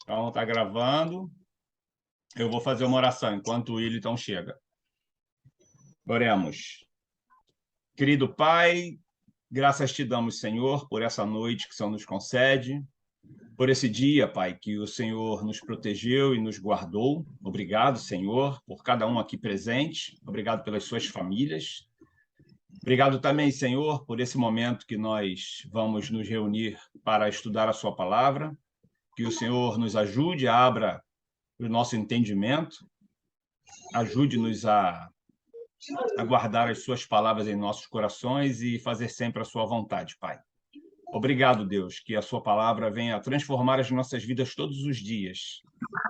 Então, está gravando. Eu vou fazer uma oração enquanto o Williton chega. Oremos. Querido Pai, graças te damos, Senhor, por essa noite que o Senhor nos concede, por esse dia, Pai, que o Senhor nos protegeu e nos guardou. Obrigado, Senhor, por cada um aqui presente. Obrigado pelas suas famílias. Obrigado também, Senhor, por esse momento que nós vamos nos reunir para estudar a sua palavra. Que o Senhor nos ajude, abra o nosso entendimento, ajude-nos a guardar as suas palavras em nossos corações e fazer sempre a sua vontade, Pai. Obrigado, Deus, que a sua palavra venha a transformar as nossas vidas todos os dias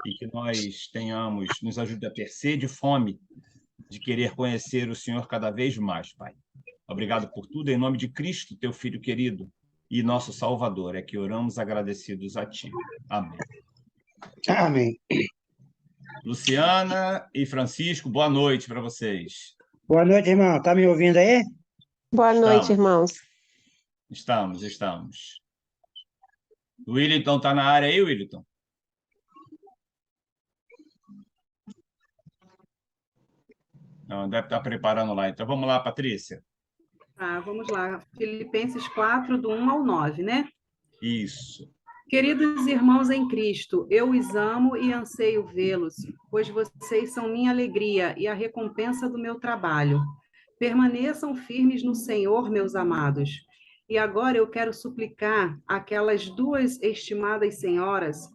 e que nós tenhamos, nos ajude a ter sede e fome de querer conhecer o Senhor cada vez mais, Pai. Obrigado por tudo, em nome de Cristo, teu Filho querido e nosso Salvador, é que oramos agradecidos a ti. Amém. Amém. Luciana e Francisco, boa noite para vocês. Boa noite, irmão. Tá me ouvindo aí? Boa noite, irmãos. Estamos. O Williton está na área aí, Williton? Não, deve estar preparando lá. Então, vamos lá, Patrícia. Vamos lá. Filipenses 4, do 1 ao 9, né? Isso. Queridos irmãos em Cristo, eu os amo e anseio vê-los, pois vocês são minha alegria e a recompensa do meu trabalho. Permaneçam firmes no Senhor, meus amados. E agora eu quero suplicar aquelas duas estimadas senhoras,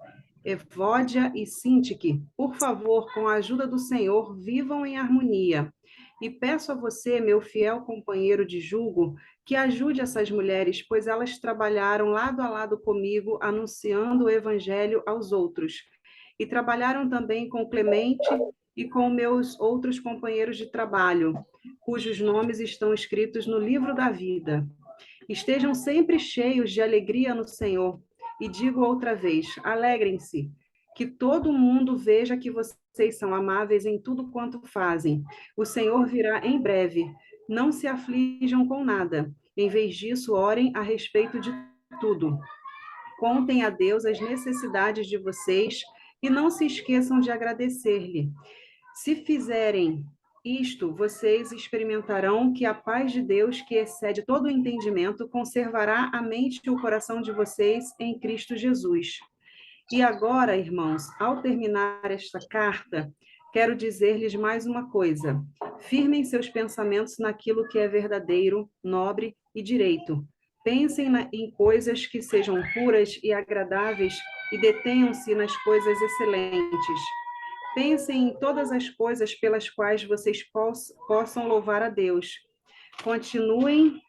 Evódia e Sintique, por favor, com a ajuda do Senhor, vivam em harmonia. E peço a você, meu fiel companheiro de julgo, que ajude essas mulheres, pois elas trabalharam lado a lado comigo, anunciando o evangelho aos outros. E trabalharam também com Clemente e com meus outros companheiros de trabalho, cujos nomes estão escritos no livro da vida. Estejam sempre cheios de alegria no Senhor. E digo outra vez, alegrem-se. Que todo mundo veja que vocês são amáveis em tudo quanto fazem. O Senhor virá em breve. Não se aflijam com nada. Em vez disso, orem a respeito de tudo. Contem a Deus as necessidades de vocês e não se esqueçam de agradecer-lhe. Se fizerem isto, vocês experimentarão que a paz de Deus, que excede todo o entendimento, conservará a mente e o coração de vocês em Cristo Jesus. E agora, irmãos, ao terminar esta carta, quero dizer-lhes mais uma coisa. Firmem seus pensamentos naquilo que é verdadeiro, nobre e direito. Pensem em coisas que sejam puras e agradáveis e detenham-se nas coisas excelentes. Pensem em todas as coisas pelas quais vocês possam louvar a Deus. Continuem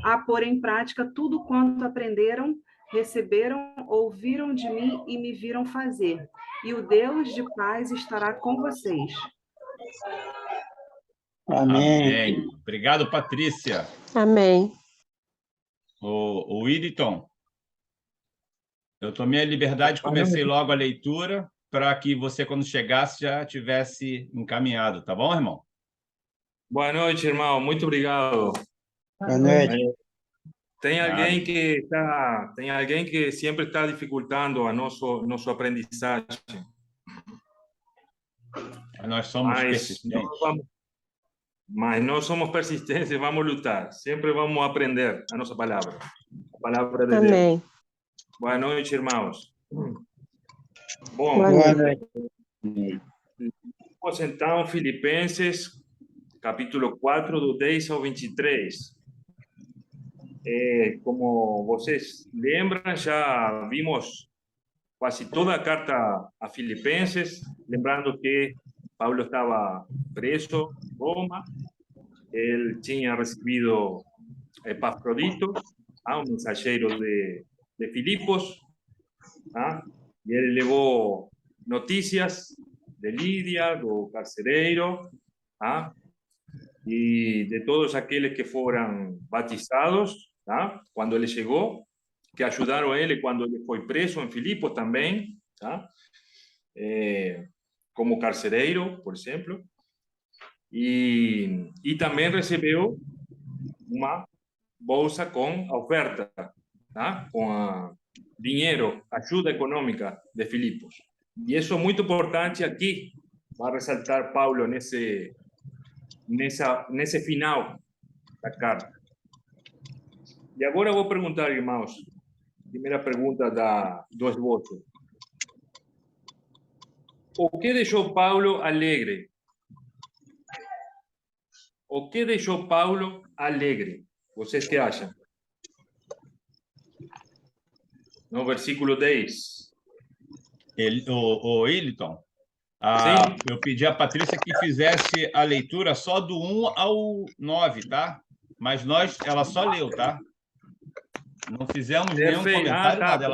a pôr em prática tudo quanto aprenderam, receberam, ouviram de mim e me viram fazer. E o Deus de paz estará com vocês. Amém. Obrigado, Patrícia. Amém. O Williton, eu tomei a liberdade, comecei logo a leitura para que você, quando chegasse, já tivesse encaminhado, tá bom, irmão? Boa noite, irmão. Muito obrigado. Boa noite. Tem alguém que sempre está dificultando a nosso aprendizagem. Nós somos persistentes. Mas nós somos persistentes e vamos lutar. Sempre vamos aprender a nossa palavra. A palavra de Amém. Deus. Boa noite, irmãos. Bom, Boa noite. vamos então Filipenses, capítulo 4, do 10 ao 23. Como vocês lembram, já vimos quase toda a carta a Filipenses, lembrando que Paulo estava preso em Roma, ele tinha recebido Epafrodito, um mensageiro de Filipos, e ele levou notícias de Lídia, do carcereiro, e de todos aqueles que foram batizados, quando ele chegou, que ajudaram ele quando ele foi preso em Filipos também, como carcereiro, por exemplo, e também recebeu uma bolsa com a oferta, com dinheiro, ajuda econômica de Filipos. E isso é muito importante aqui, vai ressaltar Paulo nesse final da carta. E agora eu vou perguntar, irmãos, primeira pergunta do esboço. O que deixou Paulo alegre? O que deixou Paulo alegre? Vocês que acham? No versículo 10. O Iliton, Sim. eu pedi à Patrícia que fizesse a leitura só do 1 ao 9, tá? Mas ela só leu, tá? Não fizemos nenhum comentário, nada.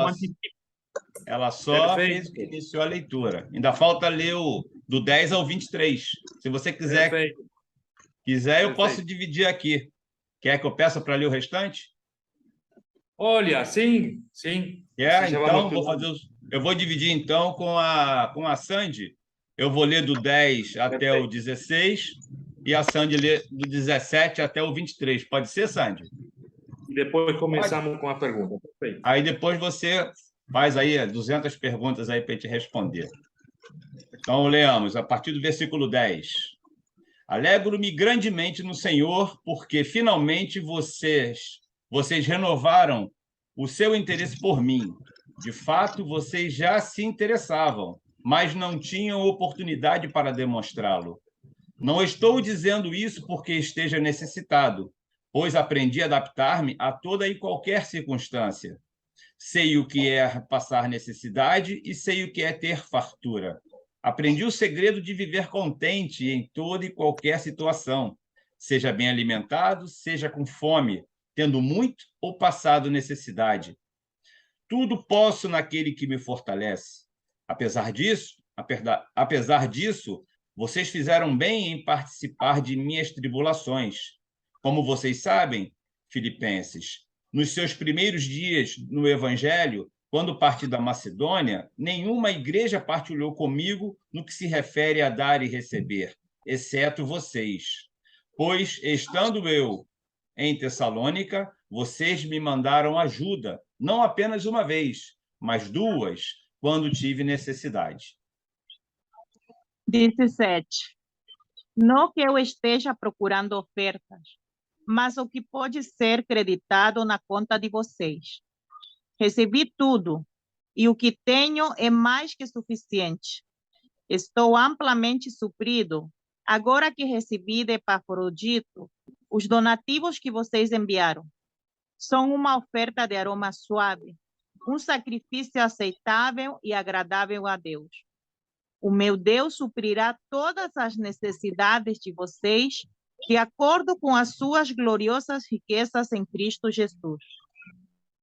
Ela só iniciou a leitura. Ainda falta ler do 10 ao 23. Se você quiser, eu posso dividir aqui. Quer que eu peça para ler o restante? Olha, sim. Então, eu vou dividir então com a Sandy. Eu vou ler do 10 até o 16 e a Sandy lê do 17 até o 23. Pode ser, Sandy? E depois começamos com a pergunta. Perfeito. Aí depois você faz aí 200 perguntas aí para te responder. Então, leamos a partir do versículo 10. Alegro-me grandemente no Senhor, porque finalmente vocês renovaram o seu interesse por mim. De fato, vocês já se interessavam, mas não tinham oportunidade para demonstrá-lo. Não estou dizendo isso porque esteja necessitado, pois aprendi a adaptar-me a toda e qualquer circunstância. Sei o que é passar necessidade e sei o que é ter fartura. Aprendi o segredo de viver contente em toda e qualquer situação, seja bem alimentado, seja com fome, tendo muito ou passado necessidade. Tudo posso naquele que me fortalece. Apesar disso, vocês fizeram bem em participar de minhas tribulações. Como vocês sabem, filipenses, nos seus primeiros dias no Evangelho, quando parti da Macedônia, nenhuma igreja partilhou comigo no que se refere a dar e receber, exceto vocês. Pois, estando eu em Tessalônica, vocês me mandaram ajuda, não apenas uma vez, mas 2, quando tive necessidade. 17. Não que eu esteja procurando ofertas, mas o que pode ser creditado na conta de vocês. Recebi tudo, e o que tenho é mais que suficiente. Estou amplamente suprido, agora que recebi de Epafrodito os donativos que vocês enviaram. São uma oferta de aroma suave, um sacrifício aceitável e agradável a Deus. O meu Deus suprirá todas as necessidades de vocês, de acordo com as suas gloriosas riquezas em Cristo Jesus.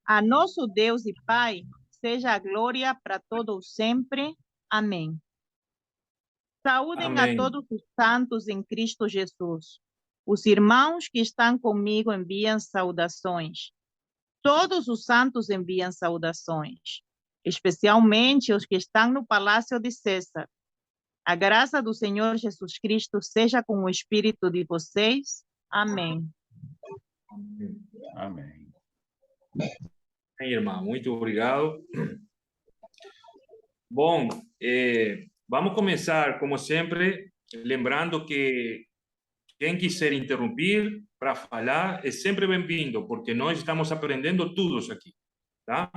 A nosso Deus e Pai, seja a glória para todos sempre. Amém. Saúdem Amém. a todos os santos em Cristo Jesus. Os irmãos que estão comigo enviam saudações. Todos os santos enviam saudações, especialmente os que estão no palácio de César. A graça do Senhor Jesus Cristo seja com o espírito de vocês. Amém. Amém. Bem, irmã, muito obrigado. Bom, vamos começar, como sempre, lembrando que quem quiser interromper para falar é sempre bem-vindo, porque nós estamos aprendendo todos aqui, tá?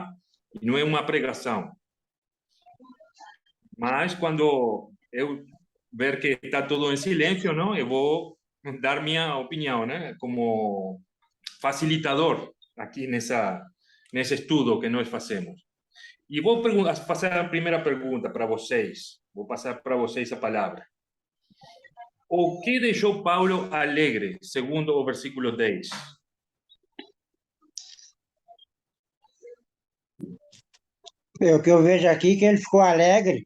E não é uma pregação. Mas quando eu ver que está tudo em silêncio, não, eu vou dar minha opinião, né? Como facilitador aqui nesse estudo que nós fazemos. E vou fazer a primeira pergunta para vocês. Vou passar para vocês a palavra. O que deixou Paulo alegre, segundo o versículo 10? O que eu vejo aqui é que ele ficou alegre. O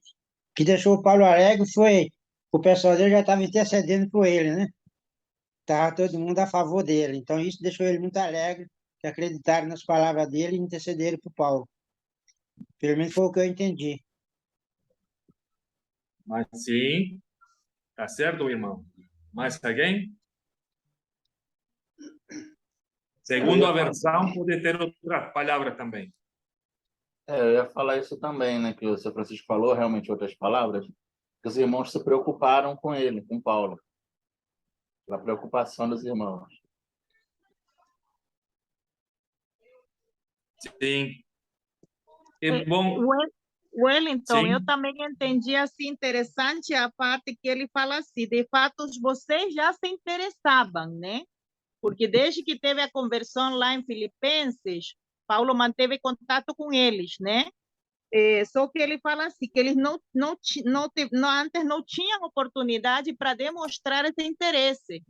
que deixou o Paulo alegre foi o pessoal dele já estava intercedendo por ele, né? Estava todo mundo a favor dele. Então, isso deixou ele muito alegre, que acreditaram nas palavras dele e intercederam por Paulo. Pelo menos foi o que eu entendi. Mas sim, tá certo, irmão? Mais alguém? Segundo a versão, pode ter outras palavras também. Eu ia falar isso também, né? Que o seu Francisco falou, realmente, em outras palavras, que os irmãos se preocuparam com ele, com Paulo, pela preocupação dos irmãos. Sim. É bom. Wellington, eu Sim. também entendi assim interessante a parte que ele fala assim, de fato vocês já se interessavam, né? Porque desde que teve a conversão lá em Filipenses, Paulo manteve contato com eles, né? Só que ele fala assim, que eles antes não tinham oportunidade para demonstrar esse interesse.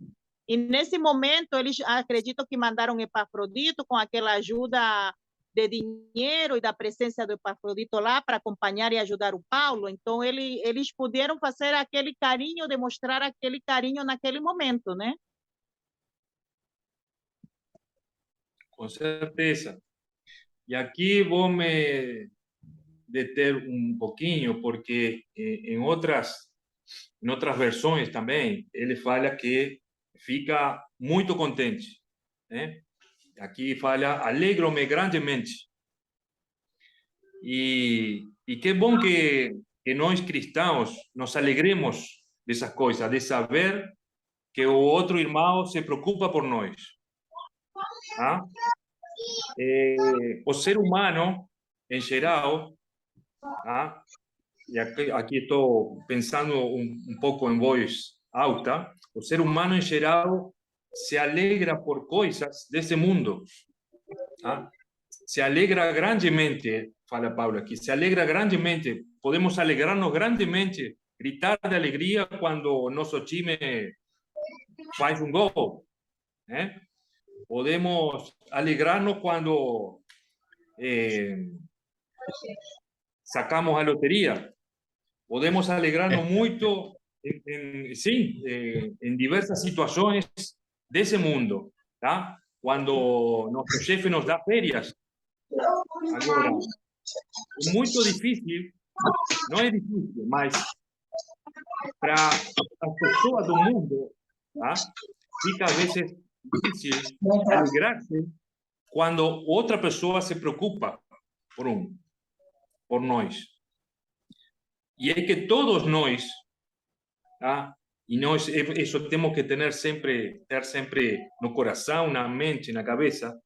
E nesse momento, eles acreditam que mandaram Epafrodito com aquela ajuda de dinheiro e da presença do Epafrodito lá para acompanhar e ajudar o Paulo. Então, eles puderam fazer aquele carinho, demonstrar aquele carinho naquele momento, né? Com certeza. E aqui vou me deter um pouquinho, porque em outras versões também, ele fala que fica muito contente, né? Aqui fala, alegro-me grandemente. E que bom que nós cristãos nos alegremos dessas coisas, de saber que o outro irmão se preocupa por nós. Tá? O ser humano, em geral, tá? E aqui estou pensando um pouco em voz alta, o ser humano, em geral, se alegra por coisas desse mundo. Tá? Se alegra grandemente, fala Paulo aqui, se alegra grandemente, podemos alegrarnos grandemente, gritar de alegria quando nosso time faz um gol, né? Podemos alegrarnos quando sacamos a loteria. Podemos alegrarnos muito em diversas situações desse mundo, tá? Quando nosso chefe nos dá férias. Agora, é muito difícil, não é difícil, mas para as pessoas do mundo, tá? Fica às vezes difícil alegrar-se quando outra pessoa se preocupa por nós. E é que todos nós, tá? E nós, isso temos que ter sempre no coração, na mente, na cabeça,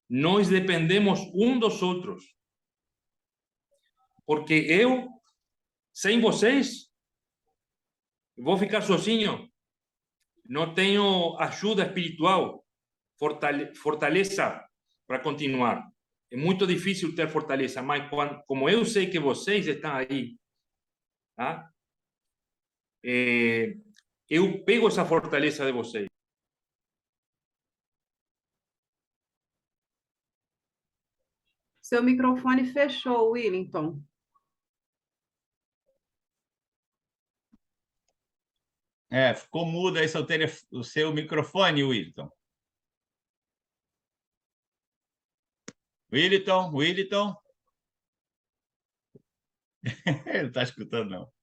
nós dependemos um dos outros. Porque eu, sem vocês, vou ficar sozinho. Não tenho ajuda espiritual, fortaleza para continuar. É muito difícil ter fortaleza, mas como eu sei que vocês estão aí, tá? Eu pego essa fortaleza de vocês. Seu microfone fechou, Willington. Ficou mudo aí o seu microfone, Willington. Willington. Ele não está escutando, não.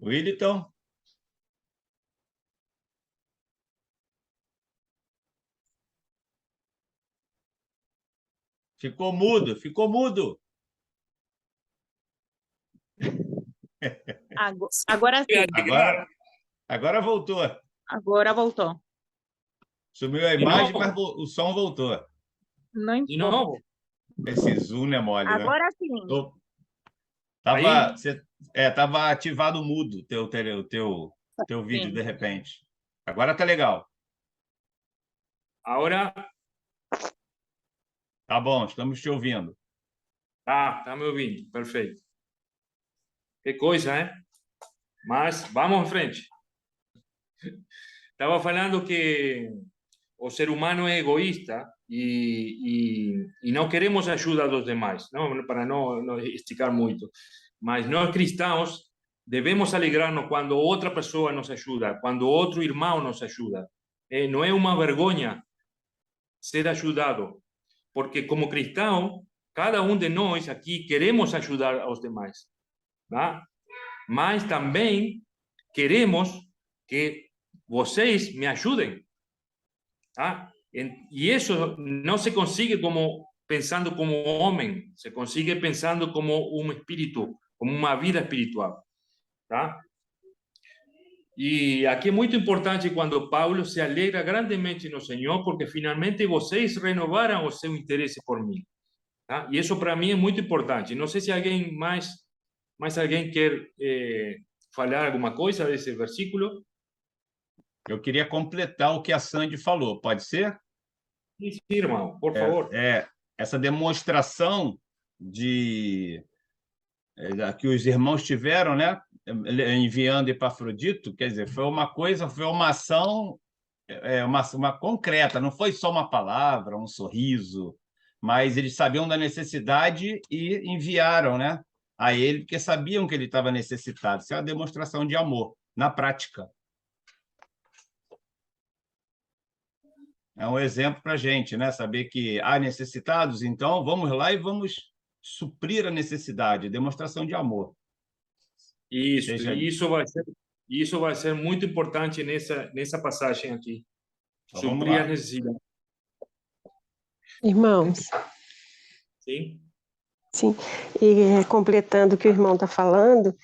Willington. Ficou mudo. Agora sim. Agora voltou. Agora voltou. Sumiu a imagem, mas o som voltou. Não importa. De novo? Esse Zoom não é mole, né? Agora sim. Tava ativado mudo o teu vídeo, Sim. de repente. Agora tá legal. Agora Tá bom, estamos te ouvindo. tá me ouvindo, perfeito. Que coisa, né? Mas vamos em frente. Estava falando que o ser humano é egoísta e não queremos a ajuda dos demais, não, para não esticar muito. Mas nós cristãos devemos alegrarnos quando outra pessoa nos ajuda, quando outro irmão nos ajuda. Não é uma vergonha ser ajudado, porque como cristão, cada um de nós aqui queremos ajudar aos demais, tá? Mas também queremos que vocês me ajudem, tá? E isso não se consigue como pensando como homem, se consigue pensando como um espírito, como uma vida espiritual, tá? E aqui é muito importante quando Paulo se alegra grandemente no Senhor, porque finalmente vocês renovaram o seu interesse por mim, tá? E isso para mim é muito importante. Não sei se alguém mais alguém quer falar alguma coisa desse versículo. Eu queria completar o que a Sandy falou, pode ser? Sim, irmão, por favor. Essa demonstração que os irmãos tiveram, né, enviando Epafrodito, quer dizer, foi uma ação, uma concreta, não foi só uma palavra, um sorriso, mas eles sabiam da necessidade e enviaram, né, a ele, porque sabiam que ele estava necessitado. Isso é uma demonstração de amor, na prática. É um exemplo para a gente, né? Saber que há necessitados, então vamos lá e vamos suprir a necessidade, demonstração de amor. Isso, isso vai ser muito importante nessa passagem aqui. Então, Suprir as necessidades. Irmãos, Sim? sim, e completando o que o irmão está falando,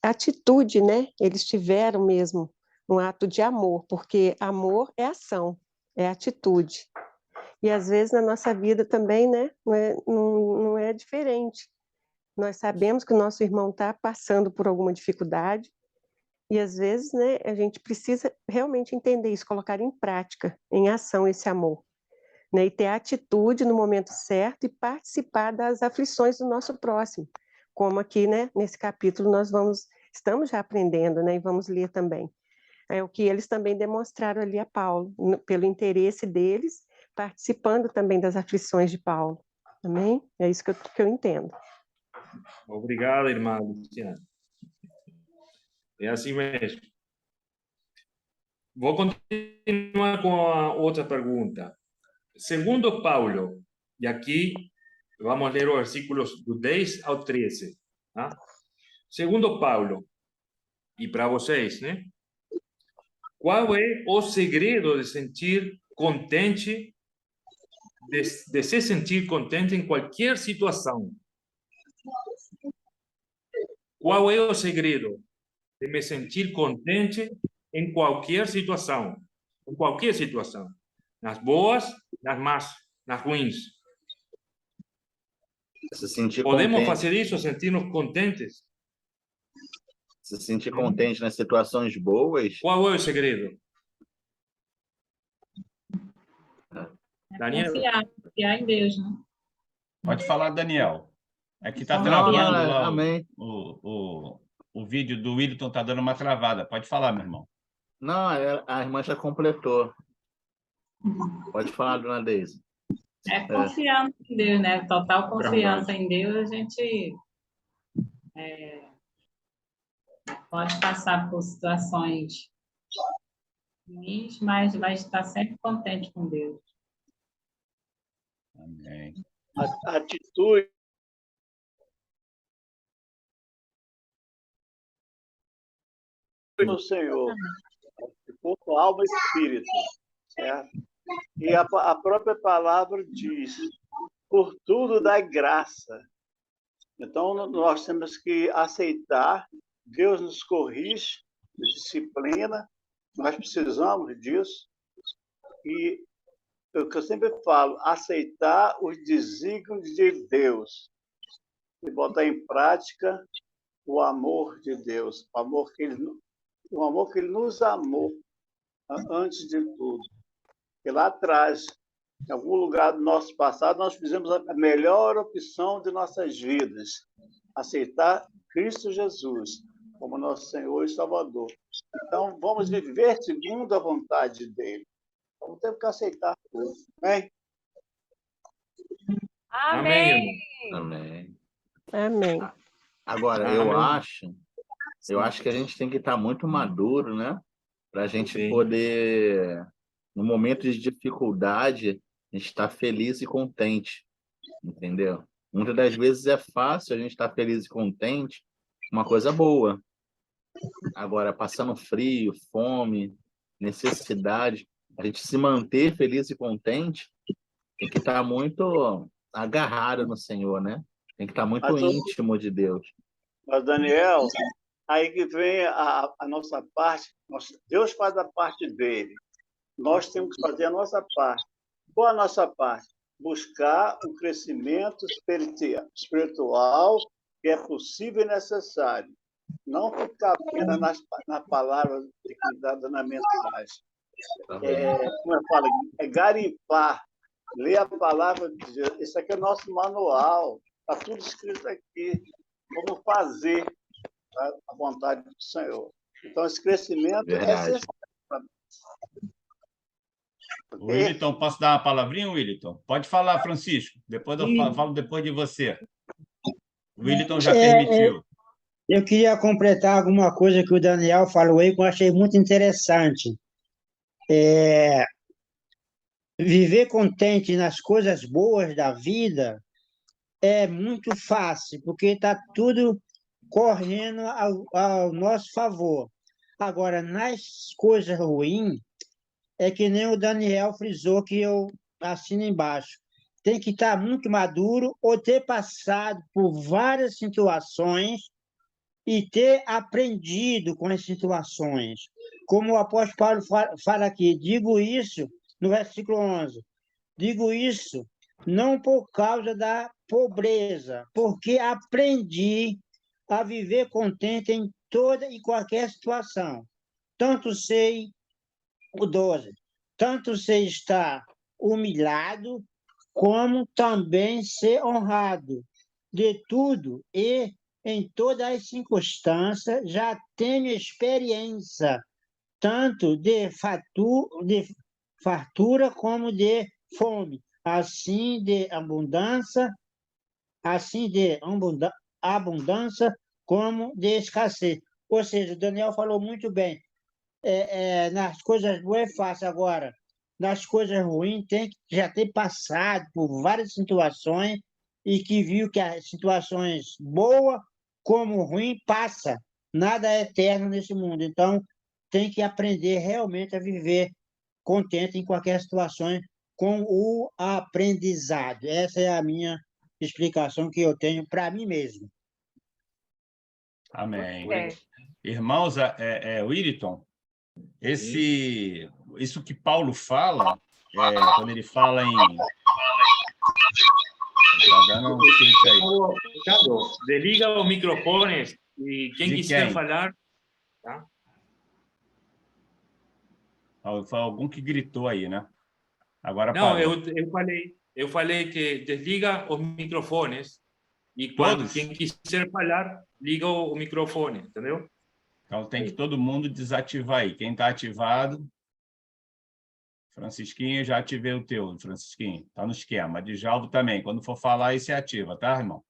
atitude, né? Eles tiveram mesmo um ato de amor, porque amor é ação, é atitude. E às vezes na nossa vida também, né? Não é diferente. Nós sabemos que o nosso irmão está passando por alguma dificuldade e às vezes, né? A gente precisa realmente entender isso, colocar em prática, em ação esse amor, né? E ter a atitude no momento certo e participar das aflições do nosso próximo, como aqui, né? Nesse capítulo nós estamos já aprendendo, né? E vamos ler também. É o que eles também demonstraram ali a Paulo, pelo interesse deles, participando também das aflições de Paulo. Amém? É isso que eu entendo. Obrigado, irmã Luciana. É assim mesmo. Vou continuar com a outra pergunta. Segundo Paulo, e aqui vamos ler os versículos do 10 ao 13. Tá? Segundo Paulo, e para vocês, né? Qual é o segredo de sentir contente, de se sentir contente em qualquer situação? Qual é o segredo de me sentir contente em qualquer situação? Em qualquer situação. Nas boas, nas más, nas ruins. Se sentir Podemos contente, fazer isso, sentir-nos contentes? se sentir contente nas situações boas. Qual é o segredo? Daniel? Confiar em Deus, né? Pode falar, Daniel. Aqui está Não, travando lá amém. o vídeo do Wilton, está dando uma travada. Pode falar, meu irmão. Não, a irmã já completou. Pode falar, dona Deise. Confiando em Deus, né? Total confiança em Deus, a gente pode passar por situações ruins, mas vai estar sempre contente com Deus. Amém. A atitude no Senhor, de corpo, alma e espírito, certo? E a própria palavra diz, por tudo dai graça. Então, nós temos que aceitar, Deus nos corrige, nos disciplina, nós precisamos disso. E o que eu sempre falo, aceitar os desígnios de Deus e botar em prática o amor de Deus, o amor que Ele nos amou antes de tudo. E lá atrás, em algum lugar do nosso passado, nós fizemos a melhor opção de nossas vidas, aceitar Cristo Jesus como nosso Senhor e Salvador. Então, vamos viver segundo a vontade dEle. Vamos ter que aceitar tudo. Amém? Amém. Amém. Amém. Agora, eu acho que a gente tem que estar muito maduro, né? Para a gente poder, no momento de dificuldade, a gente estar feliz e contente, entendeu? Muitas das vezes é fácil a gente estar feliz e contente, uma coisa boa. Agora, passando frio, fome, necessidade, a gente se manter feliz e contente tem que estar muito agarrado no Senhor, né? Tem que estar muito Mas, íntimo de Deus. mas, Daniel, aí que vem a nossa parte. Deus faz a parte dele. Nós temos que fazer a nossa parte. Qual a nossa parte? Buscar um crescimento espiritual que é possível e necessário. Não ficar apenas na palavra dada na mensagem. Como eu falo, é garimpar, ler a palavra de Deus. Isso aqui é nosso manual. Está tudo escrito aqui. Como fazer a vontade do Senhor. Então, esse crescimento Verdade. é essencial. Williton, posso dar uma palavrinha, Williton? Pode falar, Francisco. Depois eu falo depois de você. O Williton já permitiu. Eu queria completar alguma coisa que o Daniel falou aí, que eu achei muito interessante. Viver contente nas coisas boas da vida é muito fácil, porque está tudo correndo ao nosso favor. Agora, nas coisas ruins, é que nem o Daniel frisou, que eu assino embaixo. Tem que estar muito maduro ou ter passado por várias situações e ter aprendido com as situações. Como o apóstolo Paulo fala aqui, digo isso no versículo 11, digo isso não por causa da pobreza, porque aprendi a viver contente em toda e qualquer situação. Tanto sei, o 12, tanto sei estar humilhado, como também ser honrado. De tudo e em todas as circunstâncias já tenho experiência, tanto de fartura como de fome, assim de abundância como de escassez. Ou seja, o Daniel falou muito bem. Nas coisas boas é fácil, agora, nas coisas ruins tem que já ter passado por várias situações e que viu que as situações boas como ruim passa. Nada é eterno nesse mundo. Então, tem que aprender realmente a viver contente em qualquer situação com o aprendizado. Essa é a minha explicação que eu tenho para mim mesmo. Amém. Irmãos, Williton, isso que Paulo fala, quando ele fala em... Está dando um tilt aí. Ricardo, desliga os microfones e quem quiser falar... Tá? Foi algum que gritou aí, né? Agora não, parou. eu falei que desliga os microfones e quem quiser falar, liga o microfone, entendeu? Então tem que todo mundo desativar aí. Quem está ativado... Francisquinho, já ativei o teu, Francisquinho. Está no esquema. Djalvo também. Quando for falar, aí você ativa, tá, irmão?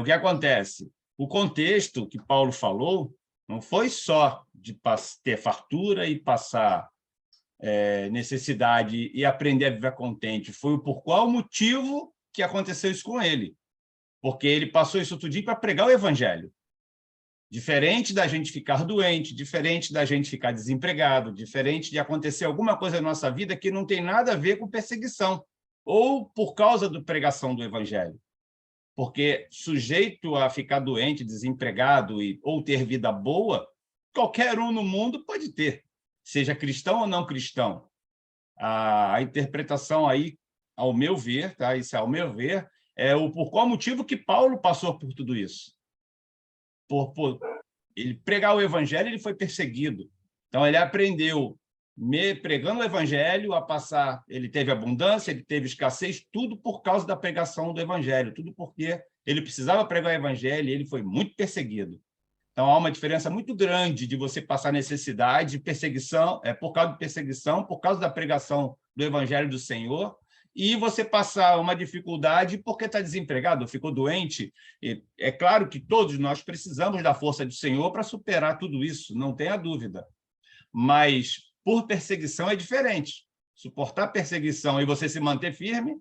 O que acontece? O contexto que Paulo falou não foi só de ter fartura e passar necessidade e aprender a viver contente. Foi por qual motivo que aconteceu isso com ele. Porque ele passou isso tudinho para pregar o evangelho. Diferente da gente ficar doente, diferente da gente ficar desempregado, diferente de acontecer alguma coisa na nossa vida que não tem nada a ver com perseguição, ou por causa da pregação do evangelho. Porque sujeito a ficar doente, desempregado ou ter vida boa, qualquer um no mundo pode ter, seja cristão ou não cristão. A interpretação aí, ao meu ver, tá? Isso ao meu ver, por qual motivo que Paulo passou por tudo isso. Por ele pregar o evangelho, ele foi perseguido. Então, ele aprendeu, pregando o evangelho, a passar... Ele teve abundância, ele teve escassez, tudo por causa da pregação do evangelho, tudo porque ele precisava pregar o evangelho e ele foi muito perseguido. Então, há uma diferença muito grande de você passar necessidade, perseguição, por causa de perseguição, por causa da pregação do evangelho do Senhor, e você passar uma dificuldade porque está desempregado, ficou doente. É claro que todos nós precisamos da força do Senhor para superar tudo isso, não tenha dúvida. Mas, por perseguição, é diferente. Suportar perseguição e você se manter firme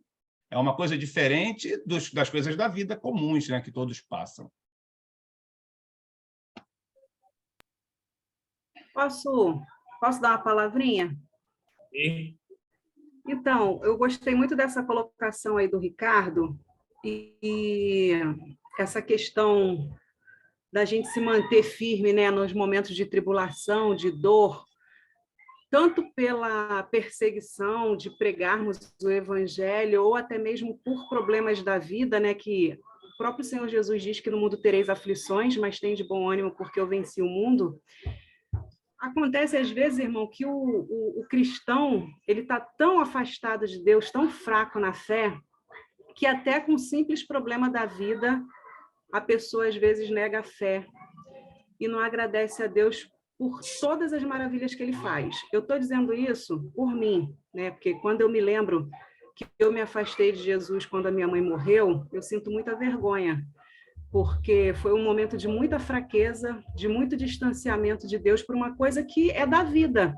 é uma coisa diferente das coisas da vida comuns, né, que todos passam. Posso dar uma palavrinha? Sim. Então, eu gostei muito dessa colocação aí do Ricardo e essa questão da gente se manter firme, né, nos momentos de tribulação, de dor, tanto pela perseguição de pregarmos o evangelho ou até mesmo por problemas da vida, né, que o próprio Senhor Jesus diz que no mundo tereis aflições, mas tem de bom ânimo porque eu venci o mundo. Acontece às vezes, irmão, que o cristão, ele está tão afastado de Deus, tão fraco na fé, que até com um simples problema da vida, a pessoa às vezes nega a fé e não agradece a Deus por todas as maravilhas que ele faz. Eu estou dizendo isso por mim, né? Porque quando eu me lembro que eu me afastei de Jesus quando a minha mãe morreu, eu sinto muita vergonha, porque foi um momento de muita fraqueza, de muito distanciamento de Deus por uma coisa que é da vida.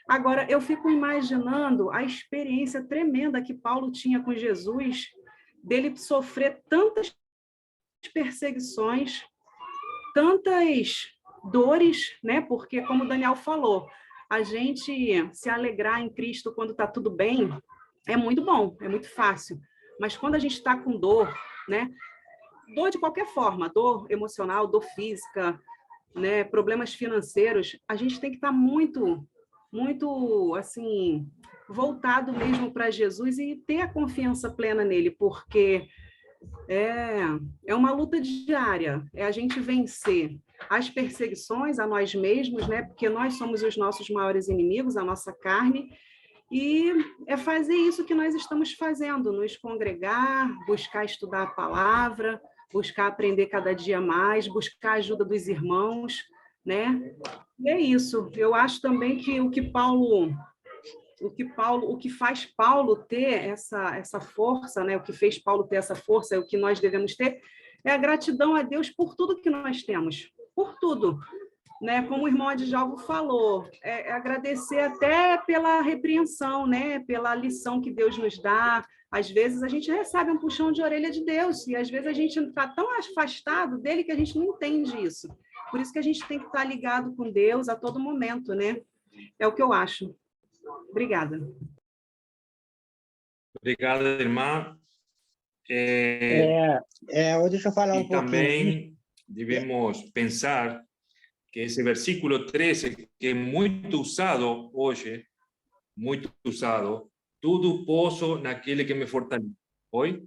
Agora, eu fico imaginando a experiência tremenda que Paulo tinha com Jesus, dele sofrer tantas perseguições, tantas dores, né? Porque, como o Daniel falou, a gente se alegrar em Cristo quando está tudo bem é muito bom, é muito fácil. Mas quando a gente está com dor, né? Dor de qualquer forma, dor emocional, dor física, né? Problemas financeiros, a gente tem que estar muito, muito, assim, voltado mesmo para Jesus e ter a confiança plena nele, porque é uma luta diária, é a gente vencer as perseguições a nós mesmos, né? Porque nós somos os nossos maiores inimigos, a nossa carne, e é fazer isso que nós estamos fazendo, nos congregar, buscar estudar a palavra, buscar aprender cada dia mais, buscar a ajuda dos irmãos, né? E é isso. Eu acho também que o que faz Paulo ter essa força, né? O que fez Paulo ter essa força, o que nós devemos ter, é a gratidão a Deus por tudo que nós temos, por tudo, né? Como o irmão Adjalvo falou, é agradecer até pela repreensão, né? Pela lição que Deus nos dá. Às vezes a gente recebe um puxão de orelha de Deus e às vezes a gente está tão afastado dele que a gente não entende isso. Por isso que a gente tem que estar ligado com Deus a todo momento, né? É o que eu acho. Obrigada. Obrigado, irmã. Deixa eu falar um pouquinho. E também devemos pensar que esse versículo 13, que é muito usado hoje, muito usado, tudo posso naquele que me fortalece. Oi?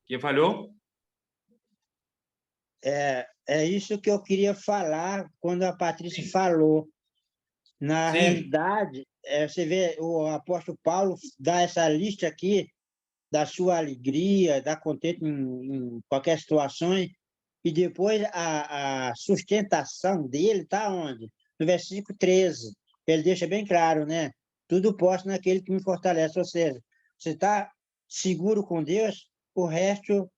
Quem falou? É isso que eu queria falar quando a Patrícia falou. Na Sim. realidade, você vê, o apóstolo Paulo dá essa lista aqui da sua alegria, da contente em qualquer situação, e depois a sustentação dele está onde? No versículo 13. Ele deixa bem claro, né? Tudo posso naquele que me fortalece. Ou seja, você está seguro com Deus, o resto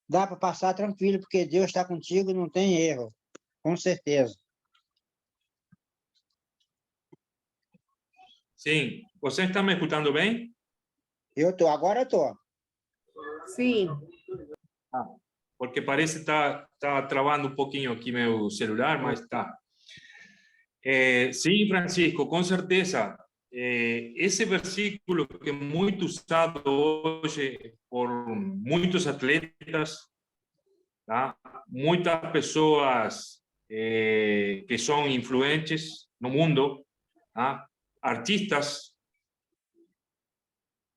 dá para passar tranquilo, porque Deus está contigo, não tem erro, com certeza. Sim. Você está me escutando bem? Agora eu estou. Sim. Porque parece que tá travando um pouquinho aqui meu celular, mas tá. Sim, Francisco, com certeza. Esse versículo que é muito usado hoje por muitos atletas, tá? Muitas pessoas que são influentes no mundo, tá? Artistas,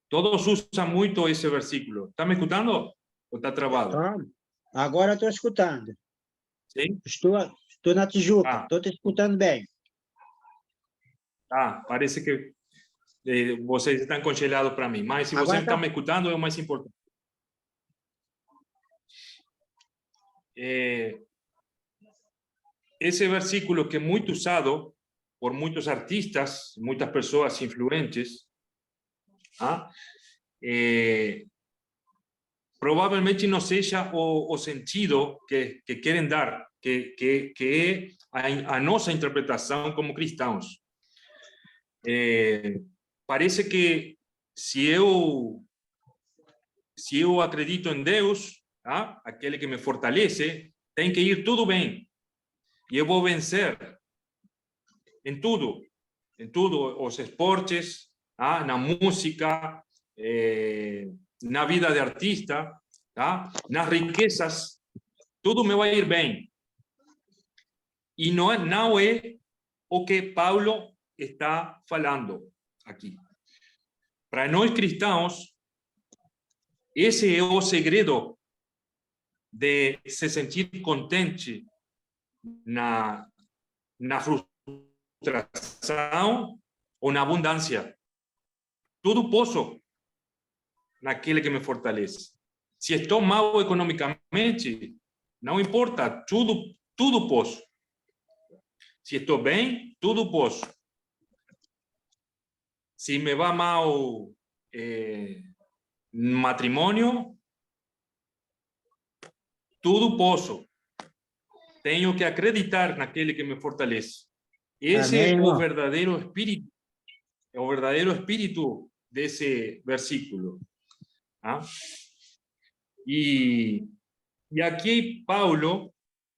todos usam muito esse versículo. Está me escutando ou está travado? Agora eu estou escutando. Sim? Estou na Tijuca, estou te escutando bem. Parece que vocês estão congelados para mim, mas se você está me escutando é o mais importante. Esse versículo que é muito usado por muitos artistas, muitas pessoas influentes, provavelmente não seja o sentido que querem dar, que é a nossa interpretação como cristãos. Parece que se eu acredito em Deus, aquele que me fortalece, tem que ir tudo bem. E eu vou vencer em tudo. em tudo, os esportes, na música, na vida de artista, nas riquezas, tudo me vai ir bem. E não é o que Paulo está falando aqui. Para nós cristãos, esse é o segredo de se sentir contente na frustração ou na abundância. Tudo posso naquele que me fortalece. Se estou mal economicamente, não importa, tudo posso. Se estou bem, tudo posso. Se me va mal no matrimônio, tudo posso. Tenho que acreditar naquele que me fortalece. Esse é o verdadeiro espírito desse versículo. E aqui Paulo,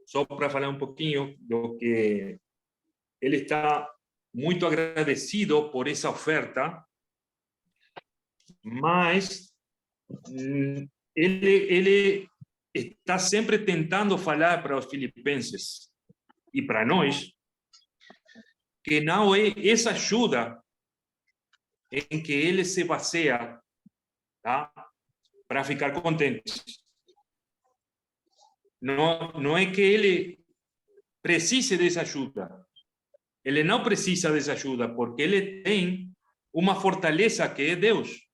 só para falar um pouquinho do que ele está muito agradecido por essa oferta, mas ele está sempre tentando falar para os filipenses e para nós que não é essa ajuda em que ele se baseia, para ficar contente. Não é que ele precise dessa ajuda. Ele não precisa dessa ajuda porque ele tem uma fortaleza que é Deus.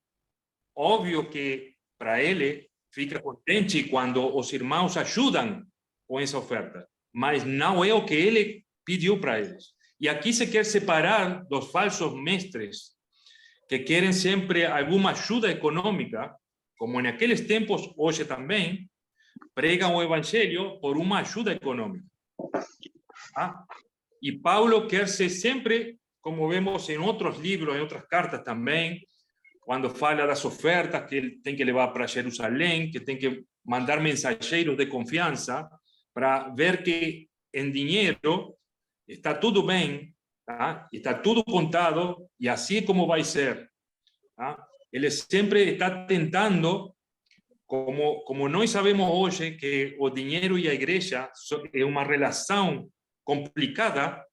Óbvio que para ele fica contente quando os irmãos ajudam com essa oferta, mas não é o que ele pediu para eles. E aqui se quer separar dos falsos mestres que querem sempre alguma ajuda econômica, como naqueles tempos, hoje também, pregam o evangelho por uma ajuda econômica. E Paulo quer ser sempre, como vemos em outros livros, em outras cartas também, quando fala das ofertas que ele tem que levar para Jerusalém, que tem que mandar mensageiros de confiança para ver que em dinheiro está tudo bem, está tudo contado e assim como vai ser. Ele sempre está tentando, como nós sabemos hoje que o dinheiro e a igreja é uma relação complicada,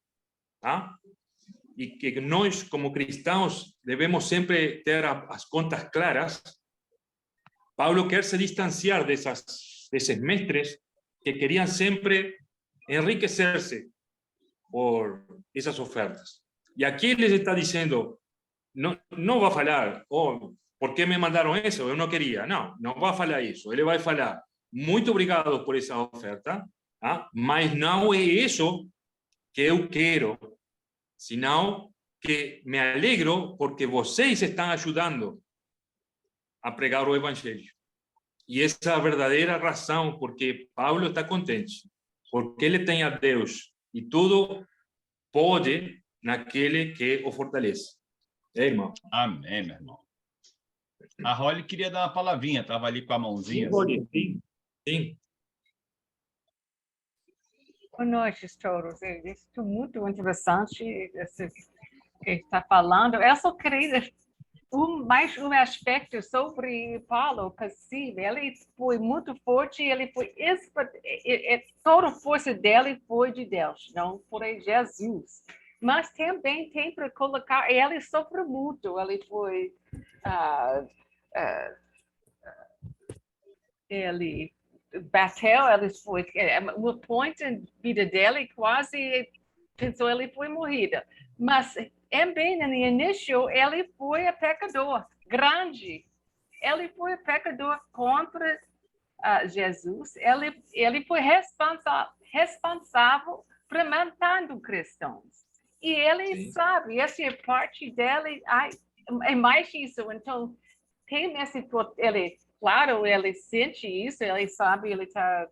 e que nós, como cristãos, devemos sempre ter as contas claras. Paulo quer se distanciar desses mestres que queriam sempre enriquecer-se por essas ofertas. E aqui ele está dizendo, não vai falar, por que me mandaram isso? Eu não queria. Não vai falar isso. Ele vai falar, muito obrigado por essa oferta, mas não é isso que eu quero, senão que me alegro porque vocês estão ajudando a pregar o evangelho. E essa é a verdadeira razão porque Paulo está contente, porque ele tem a Deus e tudo pode naquele que o fortalece. Irmão? Amém, meu irmão. A Holly queria dar uma palavrinha, estava ali com a mãozinha. Sim. Boa noite, todos. Isso é muito interessante, esse que está falando. Eu só queria mais um aspecto sobre Paulo, que sim, ele foi muito forte, ele foi toda a força dele foi de Deus, não foi Jesus. Mas também tem para colocar, ele sofreu muito, ele foi ele bateu, ele foi no ponto da vida dele quase pensou ele foi morrida, mas também no início ele foi pecador grande, ele foi pecador contra Jesus, ele foi responsável por matando cristãos e ele sabe, essa é parte dele, é mais isso, então tem esse, ele claro, ele sente isso, ele sabe, ele está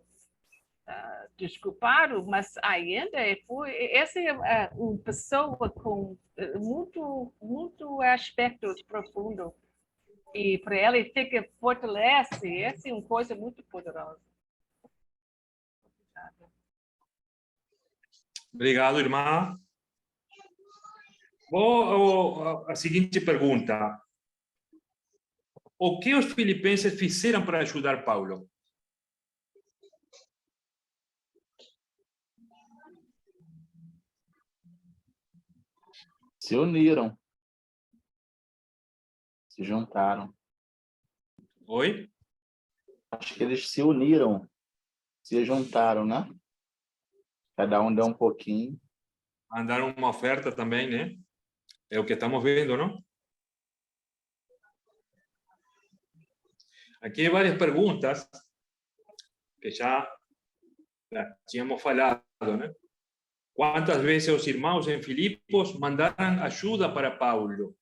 desculpado, mas ainda essa é uma pessoa com muito aspectos profundos. E para ele fica fortalece, essa é uma coisa muito poderosa. Obrigado, irmã. A seguinte pergunta. O que os filipenses fizeram para ajudar Paulo? Se uniram. Se juntaram. Oi? Acho que eles se uniram. Se juntaram, né? Cada um deu um pouquinho. Mandaram uma oferta também, né? É o que estamos vendo, não? Aqui hay varias preguntas que ya tínhamos falado, ¿no? ¿Cuántas veces los hermanos en Filipos mandaron ayuda para Paulo?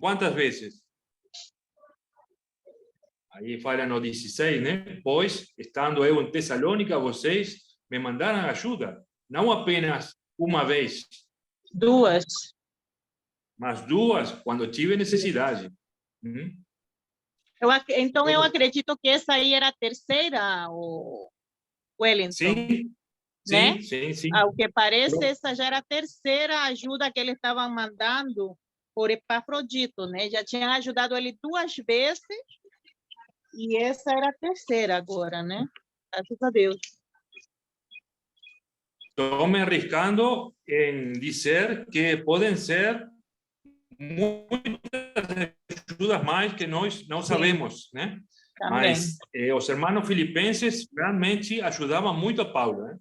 ¿Cuántas veces? Aí fala no 16, né? Pois, estando eu em Tessalônica, vocês me mandaram ajuda. Não apenas uma vez. Duas. Mas duas, quando tive necessidade. Então, eu acredito que essa aí era a terceira, o Wellington. Sim, né? sim. Ao que parece, essa já era a terceira ajuda que eles estavam mandando por Epafrodito, né? Já tinha ajudado ele 2 vezes e essa era a terceira agora, né? Graças a Deus. Estou me arriscando em dizer que podem ser muitas ajudas mais que nós não sabemos, né? Também. Mas os irmãos filipenses realmente ajudavam muito a Paulo, né?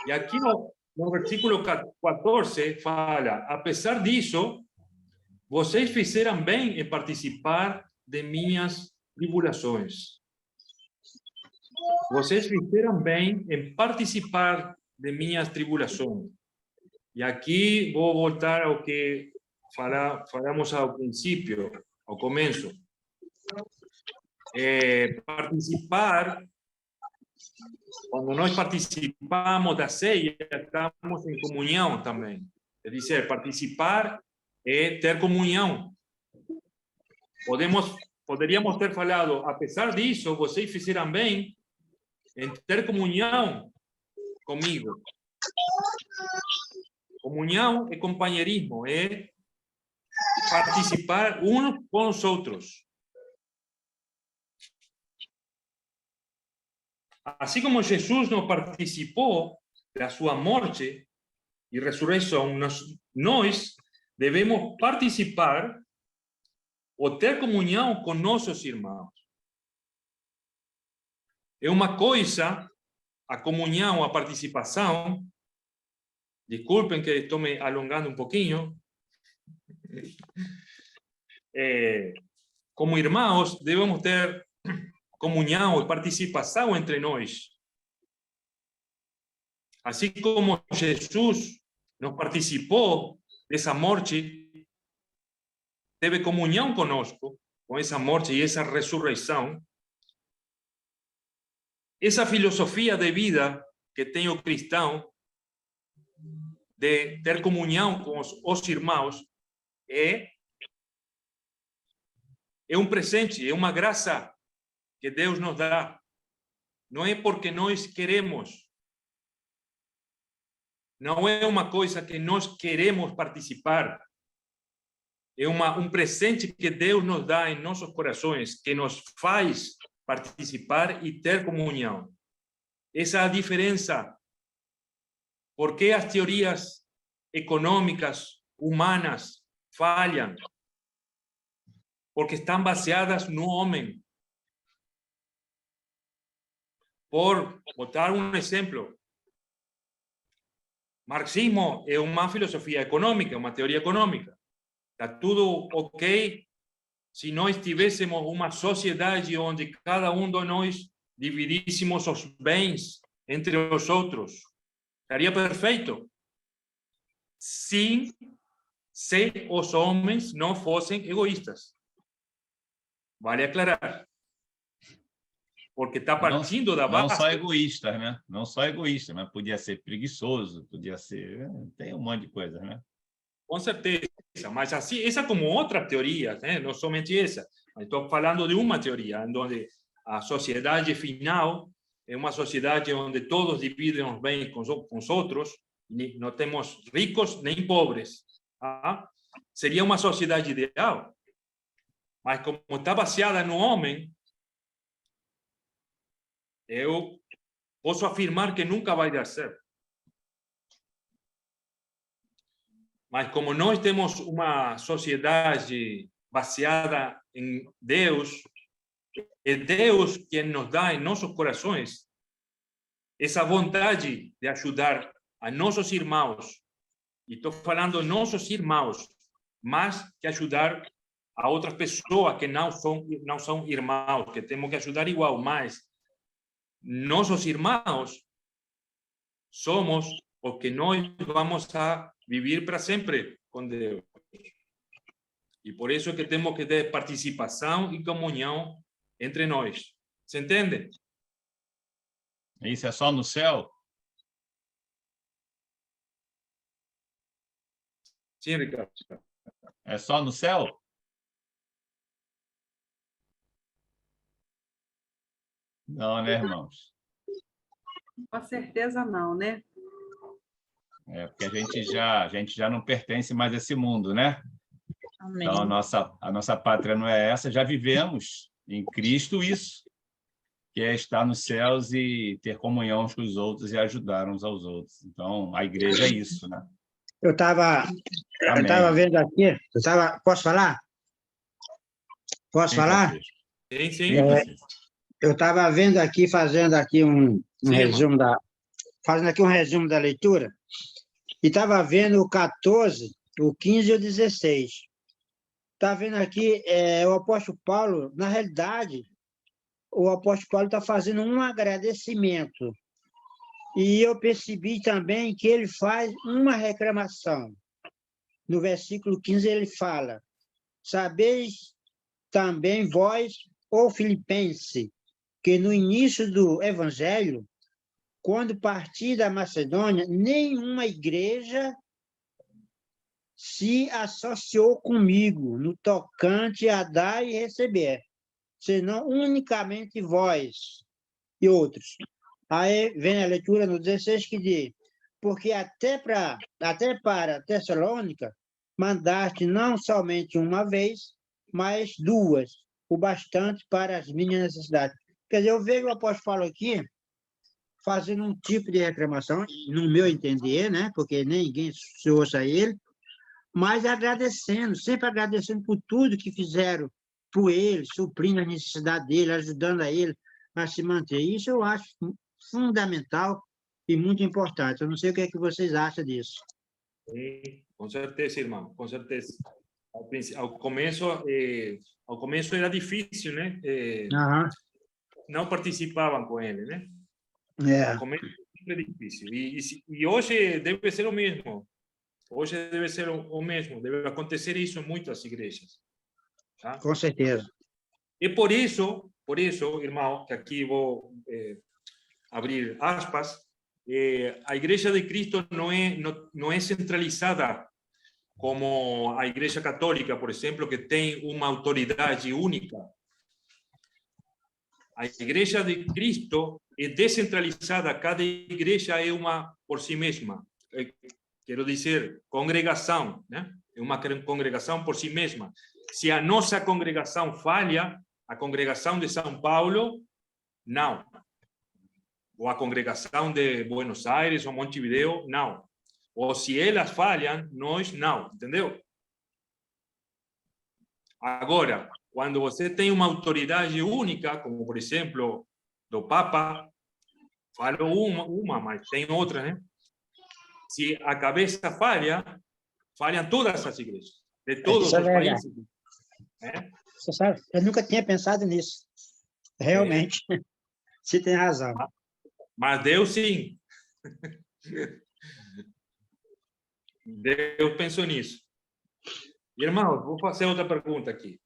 E aqui no versículo 14 fala: apesar disso, vocês fizeram bem em participar de minhas tribulações. Vocês fizeram bem em participar de minhas tribulações. E aqui vou voltar ao que falamos ao princípio, ao começo. Participar, quando nós participamos da ceia, estamos em comunhão também. É dizer, participar é ter comunhão. Poderíamos ter falado, apesar disso, vocês fizeram bem em ter comunhão comigo. Comunhão é companheirismo, é participar uns com os outros. Assim como Jesus não participou da sua morte e ressurreição, nós devemos participar ou ter comunhão com nossos irmãos. É uma coisa a comunhão, a participação. Desculpem que estou me alongando um pouquinho. Como irmãos, devemos ter comunhão e participação entre nós. Assim como Jesus nos participou dessa morte, teve comunhão conosco, com essa morte e essa ressurreição. Essa filosofia de vida que tem o cristão, de ter comunhão com os irmãos, é um presente, é uma graça que Deus nos dá. Não é porque nós queremos. Não é uma coisa que nós queremos participar. É um presente que Deus nos dá em nossos corações, que nos faz participar e ter comunhão. Essa é a diferença. Por que as teorias econômicas, humanas, falham? Porque estão baseadas no homem. Por botar um exemplo, marxismo é uma filosofia econômica, uma teoria econômica. Está tudo ok se nós tivéssemos uma sociedade onde cada um de nós dividíssemos os bens entre os outros. Estaria perfeito. Sim, se os homens não fossem egoístas. Vale aclarar. Porque está partindo da base... Não só egoístas, né? Não só egoísta, mas podia ser preguiçoso, podia ser... Tem um monte de coisa, né? Com certeza. Mas assim, essa como outra teoria, né? Não somente essa. Mas estou falando de uma teoria, onde a sociedade final é uma sociedade onde todos dividem os bens com os outros, não temos ricos nem pobres. Tá? Seria uma sociedade ideal. Mas como está baseada no homem, eu posso afirmar que nunca vai dar certo. Mas como nós temos uma sociedade baseada em Deus, é Deus quem nos dá em nossos corações essa vontade de ajudar a nossos irmãos. E estou falando nossos irmãos, mais que ajudar a outras pessoas que não são irmãos, que temos que ajudar igual, mas nossos irmãos somos os que nós vamos a vivir para sempre com Deus. E por isso é que temos que ter participação e comunhão entre nós. Você entende? Isso é só no céu? Sim, Ricardo. É só no céu? Não, né, irmãos? Com certeza não, né? É porque a gente já não pertence mais a esse mundo, né? Amém. Então, a nossa pátria não é essa. Já vivemos em Cristo isso, que é estar nos céus e ter comunhão uns com os outros e ajudar uns aos outros. Então, a igreja é isso, né? Eu estava vendo aqui, posso falar? Posso falar? Sim, sim. Eu estava vendo aqui, fazendo aqui um resumo da leitura, e estava vendo o 14, o 15 e o 16. Está vendo aqui, o apóstolo Paulo, na realidade, o apóstolo Paulo está fazendo um agradecimento. E eu percebi também que ele faz uma reclamação. No versículo 15 ele fala: sabeis também vós, ó Filipenses, que no início do evangelho, quando parti da Macedônia, nenhuma igreja se associou comigo no tocante a dar e receber, senão unicamente vós e outros. Aí vem a leitura no 16 que diz: porque até para Tessalônica mandaste não somente uma vez, mas duas, o bastante para as minhas necessidades. Quer dizer, eu vejo o apóstolo Paulo aqui fazendo um tipo de reclamação, no meu entender, né? Porque ninguém se ouça ele, mas agradecendo, sempre agradecendo por tudo que fizeram por ele, suprindo a necessidade dele, ajudando a ele a se manter. Isso eu acho fundamental e muito importante. Eu não sei o que é que vocês acham disso. Sim, com certeza, irmão, com certeza. Ao começo era difícil, né? Não participavam com ele, né? Ao começo era difícil. E hoje deve ser o mesmo. Hoje deve ser o mesmo. Deve acontecer isso em muitas igrejas. Tá? Com certeza. E por isso, irmão, que aqui vou abrir aspas, a Igreja de Cristo não é centralizada como a Igreja Católica, por exemplo, que tem uma autoridade única. A Igreja de Cristo é descentralizada, cada igreja é uma por si mesma. Quero dizer, congregação, né? É uma congregação por si mesma. Se a nossa congregação falha, a congregação de São Paulo, não. Ou a congregação de Buenos Aires ou Montevideo, não. Ou se elas falham, nós não, entendeu? Agora, quando você tem uma autoridade única, como por exemplo, do Papa, falo uma, mas tem outra, né? Se a cabeça falha, falham todas as igrejas, de todos os países. Você sabe, eu nunca tinha pensado nisso. Realmente, você tem razão. Mas Deus sim. Deus pensou nisso. Irmão, vou fazer outra pergunta aqui.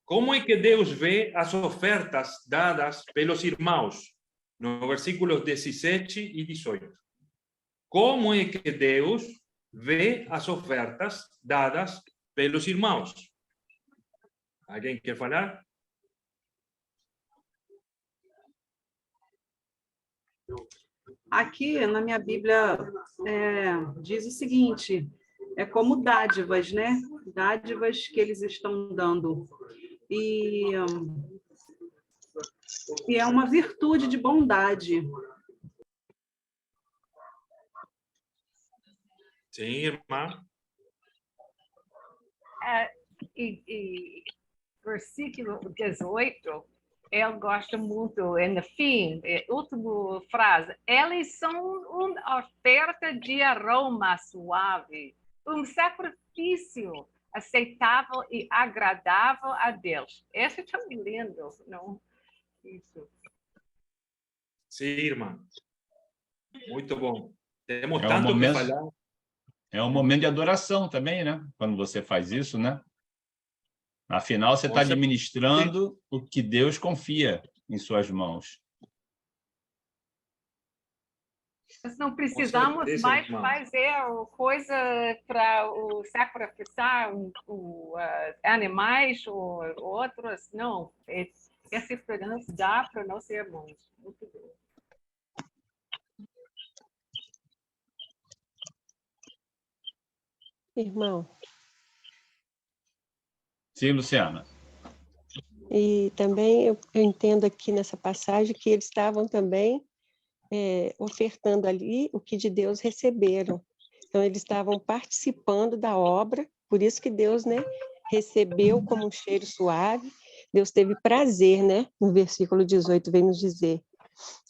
Como é que Deus vê as ofertas dadas pelos irmãos? No versículos 17 e 18. Como é que Deus vê as ofertas dadas pelos irmãos? Alguém quer falar? Aqui na minha Bíblia diz o seguinte, é como dádivas, né? Dádivas que eles estão dando. E é uma virtude de bondade. Sim, irmã. E versículo 18, ele gosta muito, no fim, última frase, eles são uma oferta de aroma suave, um sacrifício aceitável e agradável a Deus. Isso é tão lindo, não? Isso. Sim, irmã. Muito bom. Temos É um tanto que momento- falar. É um momento de adoração também, né? Quando você faz isso, né? Afinal, você está Com certeza. administrando o que Deus confia em suas mãos. Nós não precisamos certeza, mais irmã. fazer coisa para sacrificar animais ou outros, não. Essa esperança dá para nossos irmãos. Muito bom. Irmão, Sim, Luciana. e também eu entendo aqui nessa passagem que eles estavam também ofertando ali o que de Deus receberam. Então, eles estavam participando da obra, por isso que Deus, né, recebeu como um cheiro suave, Deus teve prazer, né, no versículo 18 vem nos dizer,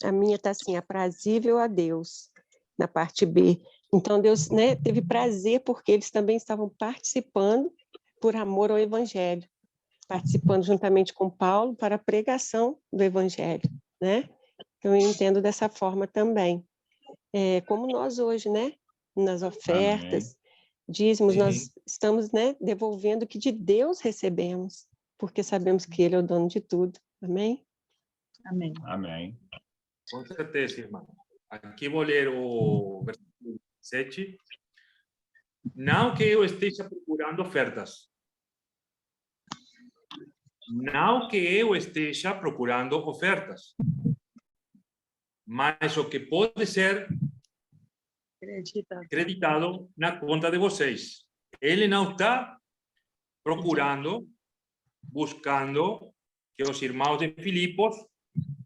a minha está assim, aprazível a Deus, na parte B. Então, Deus, né, teve prazer porque eles também estavam participando por amor ao Evangelho, participando juntamente com Paulo para a pregação do Evangelho, né? Então, eu entendo dessa forma também. Como nós hoje, né? Nas ofertas, dízimos, Sim. nós estamos, né, devolvendo o que de Deus recebemos, porque sabemos que Ele é o dono de tudo. Amém? Amém. Amém. Com certeza, irmã. Aqui vou ler o versículo 7. Não que eu esteja procurando ofertas. Não que eu esteja procurando ofertas. Mas o que pode ser creditado na conta de vocês. Ele não está procurando, buscando que os irmãos de Filipos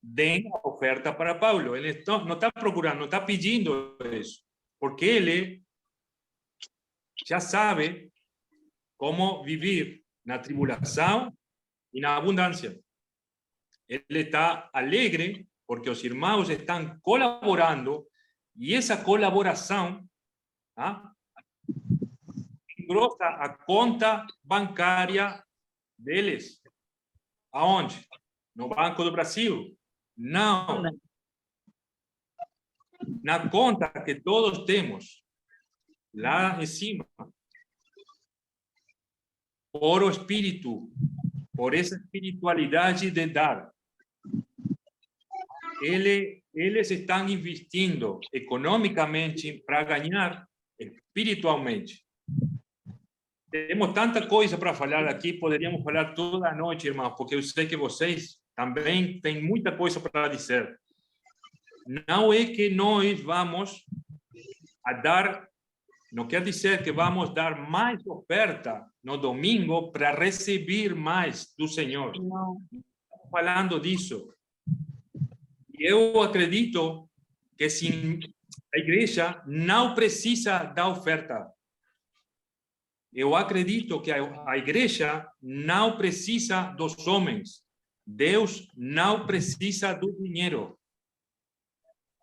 deem a oferta para Paulo. Ele não está procurando, não está pedindo isso. Porque ele já sabe como viver na tribulação e na abundância. Ele está alegre porque os irmãos estão colaborando e essa colaboração engrossa a conta bancária deles. Aonde? No Banco do Brasil? Não. Na conta que todos temos, lá em cima. Por o Espírito, por essa espiritualidade de dar. Eles estão investindo economicamente para ganhar espiritualmente. Temos tanta coisa para falar aqui, poderíamos falar toda a noite, irmãos, porque eu sei que vocês também têm muita coisa para dizer. Não é que nós vamos a dar, não quer dizer que vamos dar mais oferta no domingo para receber mais do Senhor. Não. Estamos falando disso. E eu acredito que sim, a igreja não precisa da oferta. Eu acredito que a igreja não precisa dos homens. Deus não precisa do dinheiro.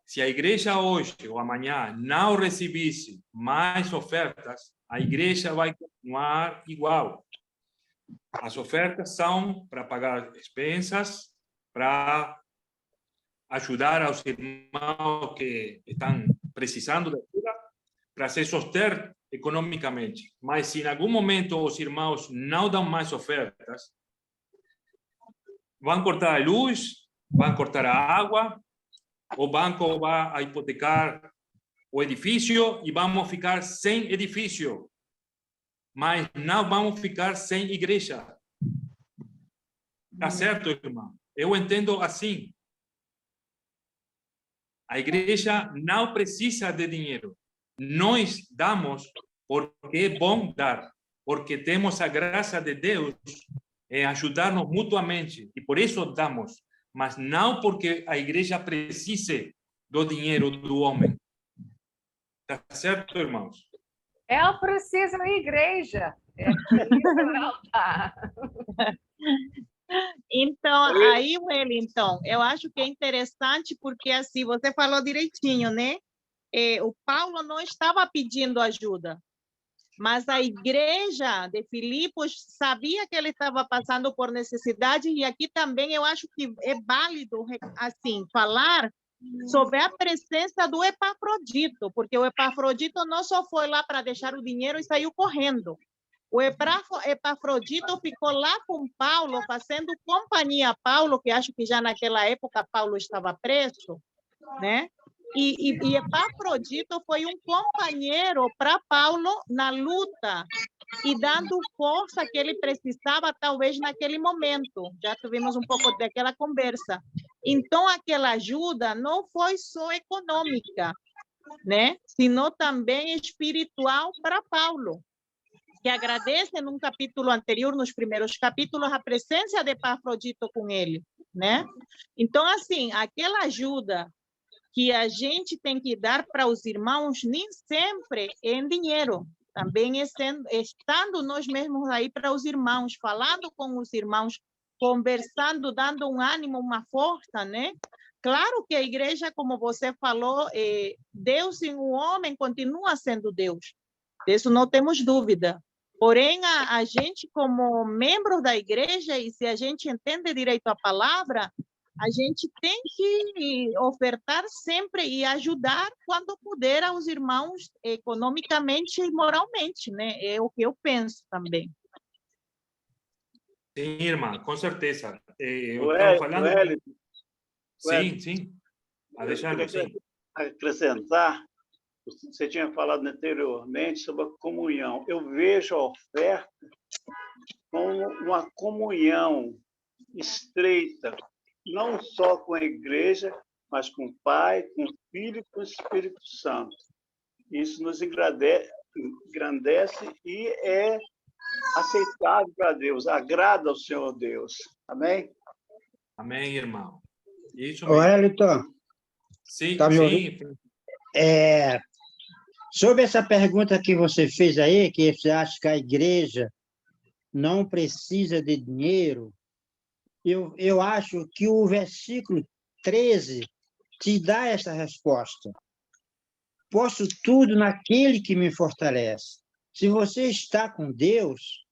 Se a igreja hoje ou amanhã não recebesse mais ofertas, a igreja vai continuar igual. As ofertas são para pagar despesas, para ajudar aos irmãos que estão precisando de ajuda, para se suster economicamente. Mas se em algum momento os irmãos não dão mais ofertas, vão cortar a luz, vão cortar a água, o banco vai hipotecar o edifício e vamos ficar sem edifício. Mas não vamos ficar sem igreja. Tá certo, irmão? Eu entendo assim. A igreja não precisa de dinheiro. Nós damos porque é bom dar, porque temos a graça de Deus em ajudar-nos mutuamente, e por isso damos, mas não porque a igreja precise do dinheiro do homem. Tá certo, irmãos? Ela precisa da igreja. É por isso ela tá. Então, aí, Wellington, eu acho que é interessante porque, assim, você falou direitinho, né? O Paulo não estava pedindo ajuda, mas a igreja de Filipos sabia que ele estava passando por necessidade, e aqui também eu acho que é válido, assim, falar sobre a presença do Epafrodito, porque o Epafrodito não só foi lá para deixar o dinheiro e saiu correndo. O Epafrodito ficou lá com Paulo, fazendo companhia a Paulo, que acho que já naquela época Paulo estava preso, né? E Epafrodito foi um companheiro para Paulo na luta e dando força que ele precisava, talvez, naquele momento. Já tivemos um pouco daquela conversa. Então, aquela ajuda não foi só econômica, né? Sino também espiritual para Paulo, que agradece num capítulo anterior, nos primeiros capítulos, a presença de Epafrodito com ele, né? Então, assim, aquela ajuda que a gente tem que dar para os irmãos, nem sempre é em dinheiro, também é estando nós mesmos aí para os irmãos, falando com os irmãos, conversando, dando um ânimo, uma força, né? Claro que a igreja, como você falou, Deus em um homem continua sendo Deus, disso não temos dúvida. Porém, a gente, como membro da igreja, e se a gente entende direito a palavra, a gente tem que ofertar sempre e ajudar quando puder aos irmãos economicamente e moralmente, né? É o que eu penso também. Sim, irmã, com certeza. Eu estava falando... Sim. Alexandre, sim. Acrescentar, você tinha falado anteriormente sobre a comunhão. Eu vejo a oferta como uma comunhão estreita, não só com a igreja, mas com o Pai, com o Filho e com o Espírito Santo. Isso nos engrandece e é aceitável para Deus, agrada ao Senhor Deus. Amém? Amém, irmão. Isso mesmo. Wellington. Sim, tá me ouvindo? Sobre essa pergunta que você fez aí, que você acha que a igreja não precisa de dinheiro, eu acho que o versículo 13 te dá essa resposta. Posso tudo naquele que me fortalece. Se você está com Deus,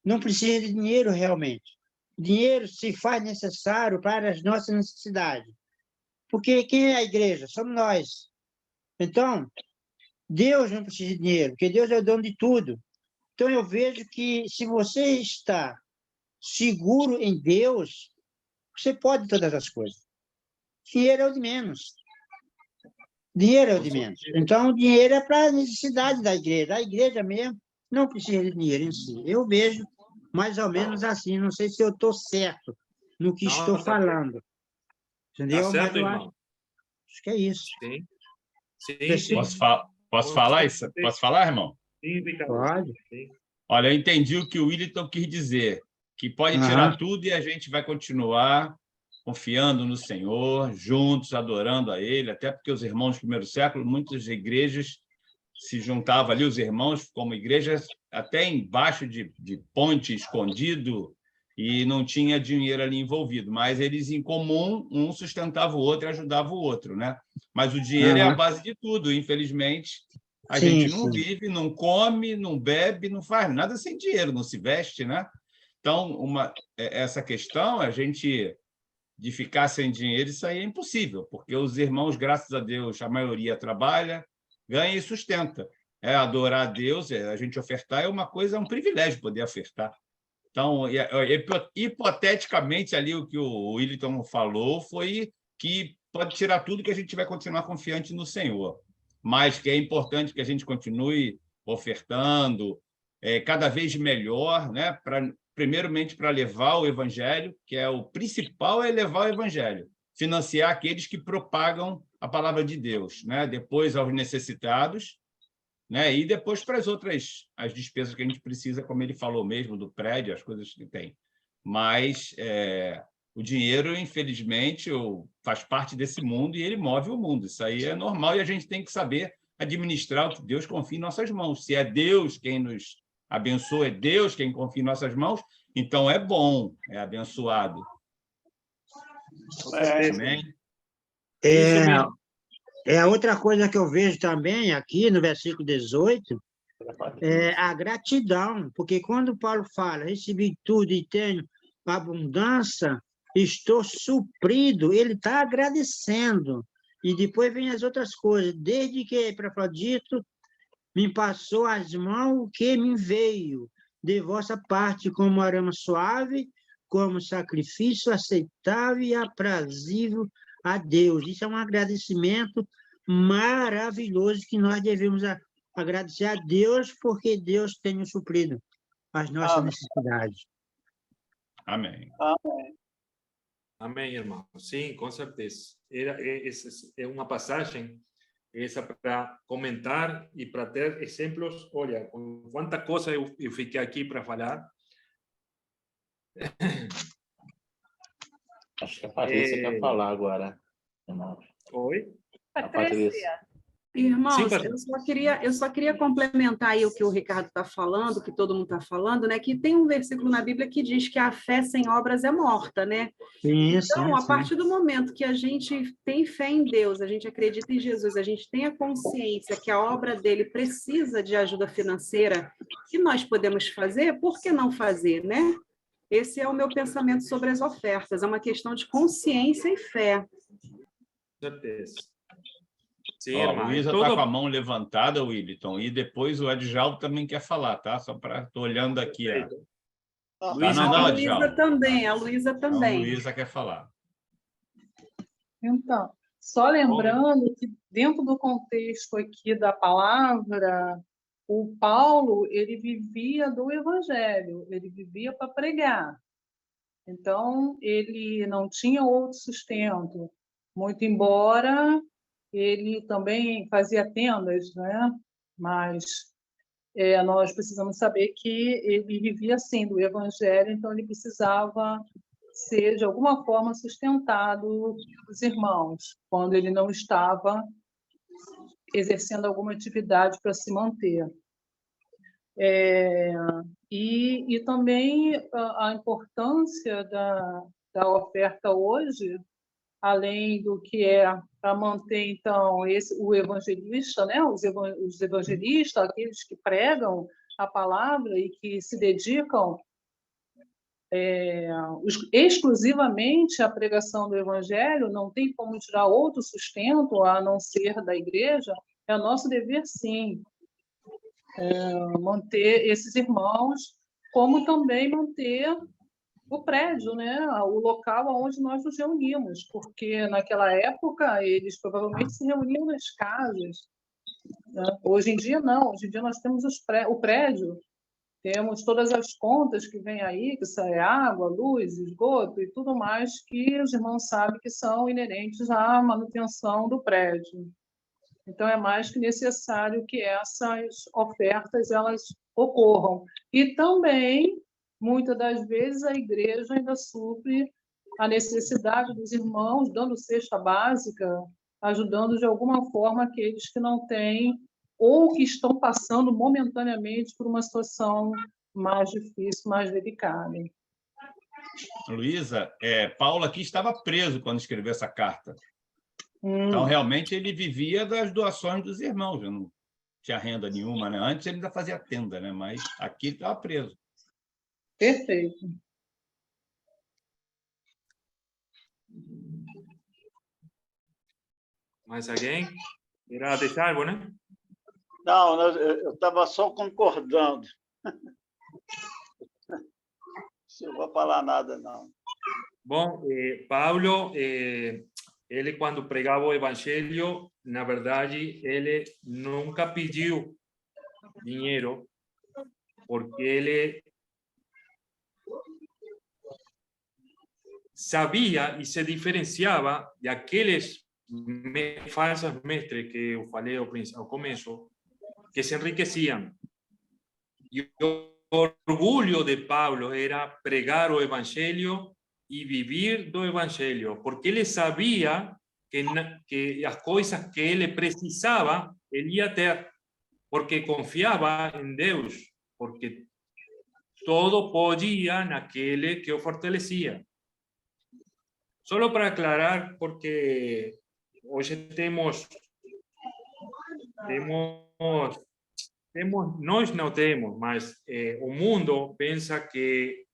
não precisa de dinheiro realmente. Dinheiro se faz necessário para as nossas necessidades. Porque quem é a igreja? Somos nós. Então, Deus não precisa de dinheiro, porque Deus é o dono de tudo. Então, eu vejo que se você está seguro em Deus, você pode todas as coisas. Dinheiro é o de menos. Dinheiro é o de menos. Então, o dinheiro é para a necessidade da igreja. A igreja mesmo não precisa de dinheiro em si. Eu vejo mais ou menos assim. Não sei se eu estou certo no que estou falando. Entendeu? Tá certo, mas eu irmão. acho que é isso. Sim. Posso falar isso? Posso falar, irmão? Sim, Ricardo. Pode. Sim. Olha, eu entendi o que o Wilton quis dizer, que pode tirar tudo e a gente vai continuar confiando no Senhor, juntos, adorando a Ele, até porque os irmãos do primeiro século, muitas igrejas se juntavam ali, os irmãos como igrejas até embaixo de ponte, escondido, e não tinha dinheiro ali envolvido, mas eles em comum, um sustentava o outro e ajudava o outro, né? Mas o dinheiro é a base de tudo, infelizmente. A gente não vive, não come, não bebe, não faz nada sem dinheiro, não se veste, né? Então, essa questão, a gente de ficar sem dinheiro, isso aí é impossível, porque os irmãos, graças a Deus, a maioria trabalha, ganha e sustenta. Adorar a Deus, a gente ofertar é uma coisa, é um privilégio poder ofertar. Então, hipoteticamente, ali o que o Wilton falou foi que pode tirar tudo que a gente vai continuar confiante no Senhor, mas que é importante que a gente continue ofertando cada vez melhor, né? Primeiramente para levar o evangelho, que é o principal, é levar o evangelho. financiar aqueles que propagam a palavra de Deus, né? Depois aos necessitados, né? E depois para as despesas que a gente precisa, como ele falou mesmo, do prédio, as coisas que tem. Mas o dinheiro, infelizmente, faz parte desse mundo e ele move o mundo. Isso aí é normal e a gente tem que saber administrar o que Deus confia em nossas mãos. Se é Deus quem nos abençoa, é Deus quem confia em nossas mãos, então é bom, é abençoado. Amém? É outra coisa que eu vejo também aqui no versículo 18, é a gratidão, porque quando Paulo fala, recebi tudo e tenho abundância, estou suprido, ele está agradecendo. E depois vem as outras coisas, desde que, Epafrodito, me passou as mãos o que me veio, de vossa parte como aroma suave, como sacrifício aceitável e aprazível a Deus. Isso é um agradecimento maravilhoso que nós devemos agradecer a Deus, porque Deus tem nos suprido as nossas necessidades. Amém. Amém. Amém, irmão. Sim, com certeza. É uma passagem essa para comentar e para ter exemplos. Olha, com quanta coisa eu fiquei aqui para falar. Acho que a Patrícia quer falar agora. Oi? A Patrícia. Irmãos, Sim, eu só queria complementar aí o que o Ricardo está falando, que todo mundo está falando, né? Que tem um versículo na Bíblia que diz que a fé sem obras é morta, né? Então, a partir do momento que a gente tem fé em Deus, a gente acredita em Jesus, a gente tem a consciência que a obra dele precisa de ajuda financeira, que nós podemos fazer, por que não fazer, né? Esse é o meu pensamento sobre as ofertas, é uma questão de consciência e fé. Com certeza. Sim, Ó, a irmã. Luísa está com a mão levantada, Williton, e depois o Adjaldo também quer falar, tá? Só para... Estou olhando aqui. A Luísa também, a Luísa também. A Luísa quer falar. Então, só lembrando que dentro do contexto aqui da palavra, o Paulo, ele vivia do evangelho, ele vivia para pregar. Então, ele não tinha outro sustento, muito embora ele também fazia tendas, né? Mas nós precisamos saber que ele vivia assim do evangelho, então ele precisava ser de alguma forma sustentado dos irmãos quando ele não estava exercendo alguma atividade para se manter. E também a importância da oferta hoje, além do que é para manter, então, o evangelista, né? Os evangelistas, aqueles que pregam a palavra e que se dedicam exclusivamente à pregação do evangelho, não tem como tirar outro sustento a não ser da igreja, é nosso dever, sim, manter esses irmãos, como também manter o prédio, né? O local onde nós nos reunimos, porque naquela época eles provavelmente se reuniam nas casas. Né? Hoje em dia, não. Hoje em dia nós temos o prédio, temos todas as contas que vêm aí, que são água, luz, esgoto e tudo mais que os irmãos sabem que são inerentes à manutenção do prédio. Então, é mais que necessário que essas ofertas elas ocorram. E também, muitas das vezes, a igreja ainda supre a necessidade dos irmãos, dando cesta básica, ajudando de alguma forma aqueles que não têm ou que estão passando momentaneamente por uma situação mais difícil, mais delicada. Luísa, Paulo aqui estava preso quando escreveu essa carta. Então, realmente, ele vivia das doações dos irmãos. Eu não tinha renda nenhuma, né? Antes ele ainda fazia tenda, né? Mas aqui ele estava preso. Perfeito. Mais alguém? Irá deixar algo, né? Não, eu estava só concordando. Não vou falar nada, não. Bom, Paulo, ele quando pregava o evangelho, na verdade, ele nunca pediu dinheiro, porque ele sabia e se diferenciava de aqueles falsos mestres que eu falei ao começo, que se enriqueciam. E o orgulho de Paulo era pregar o evangelho e viver do evangelho, porque ele sabia que as coisas que ele precisava, ele ia ter, porque confiava em Deus, porque todo podia naquele que o fortalecia. Solo para aclarar, porque hoje nós não temos, mas o mundo pensa que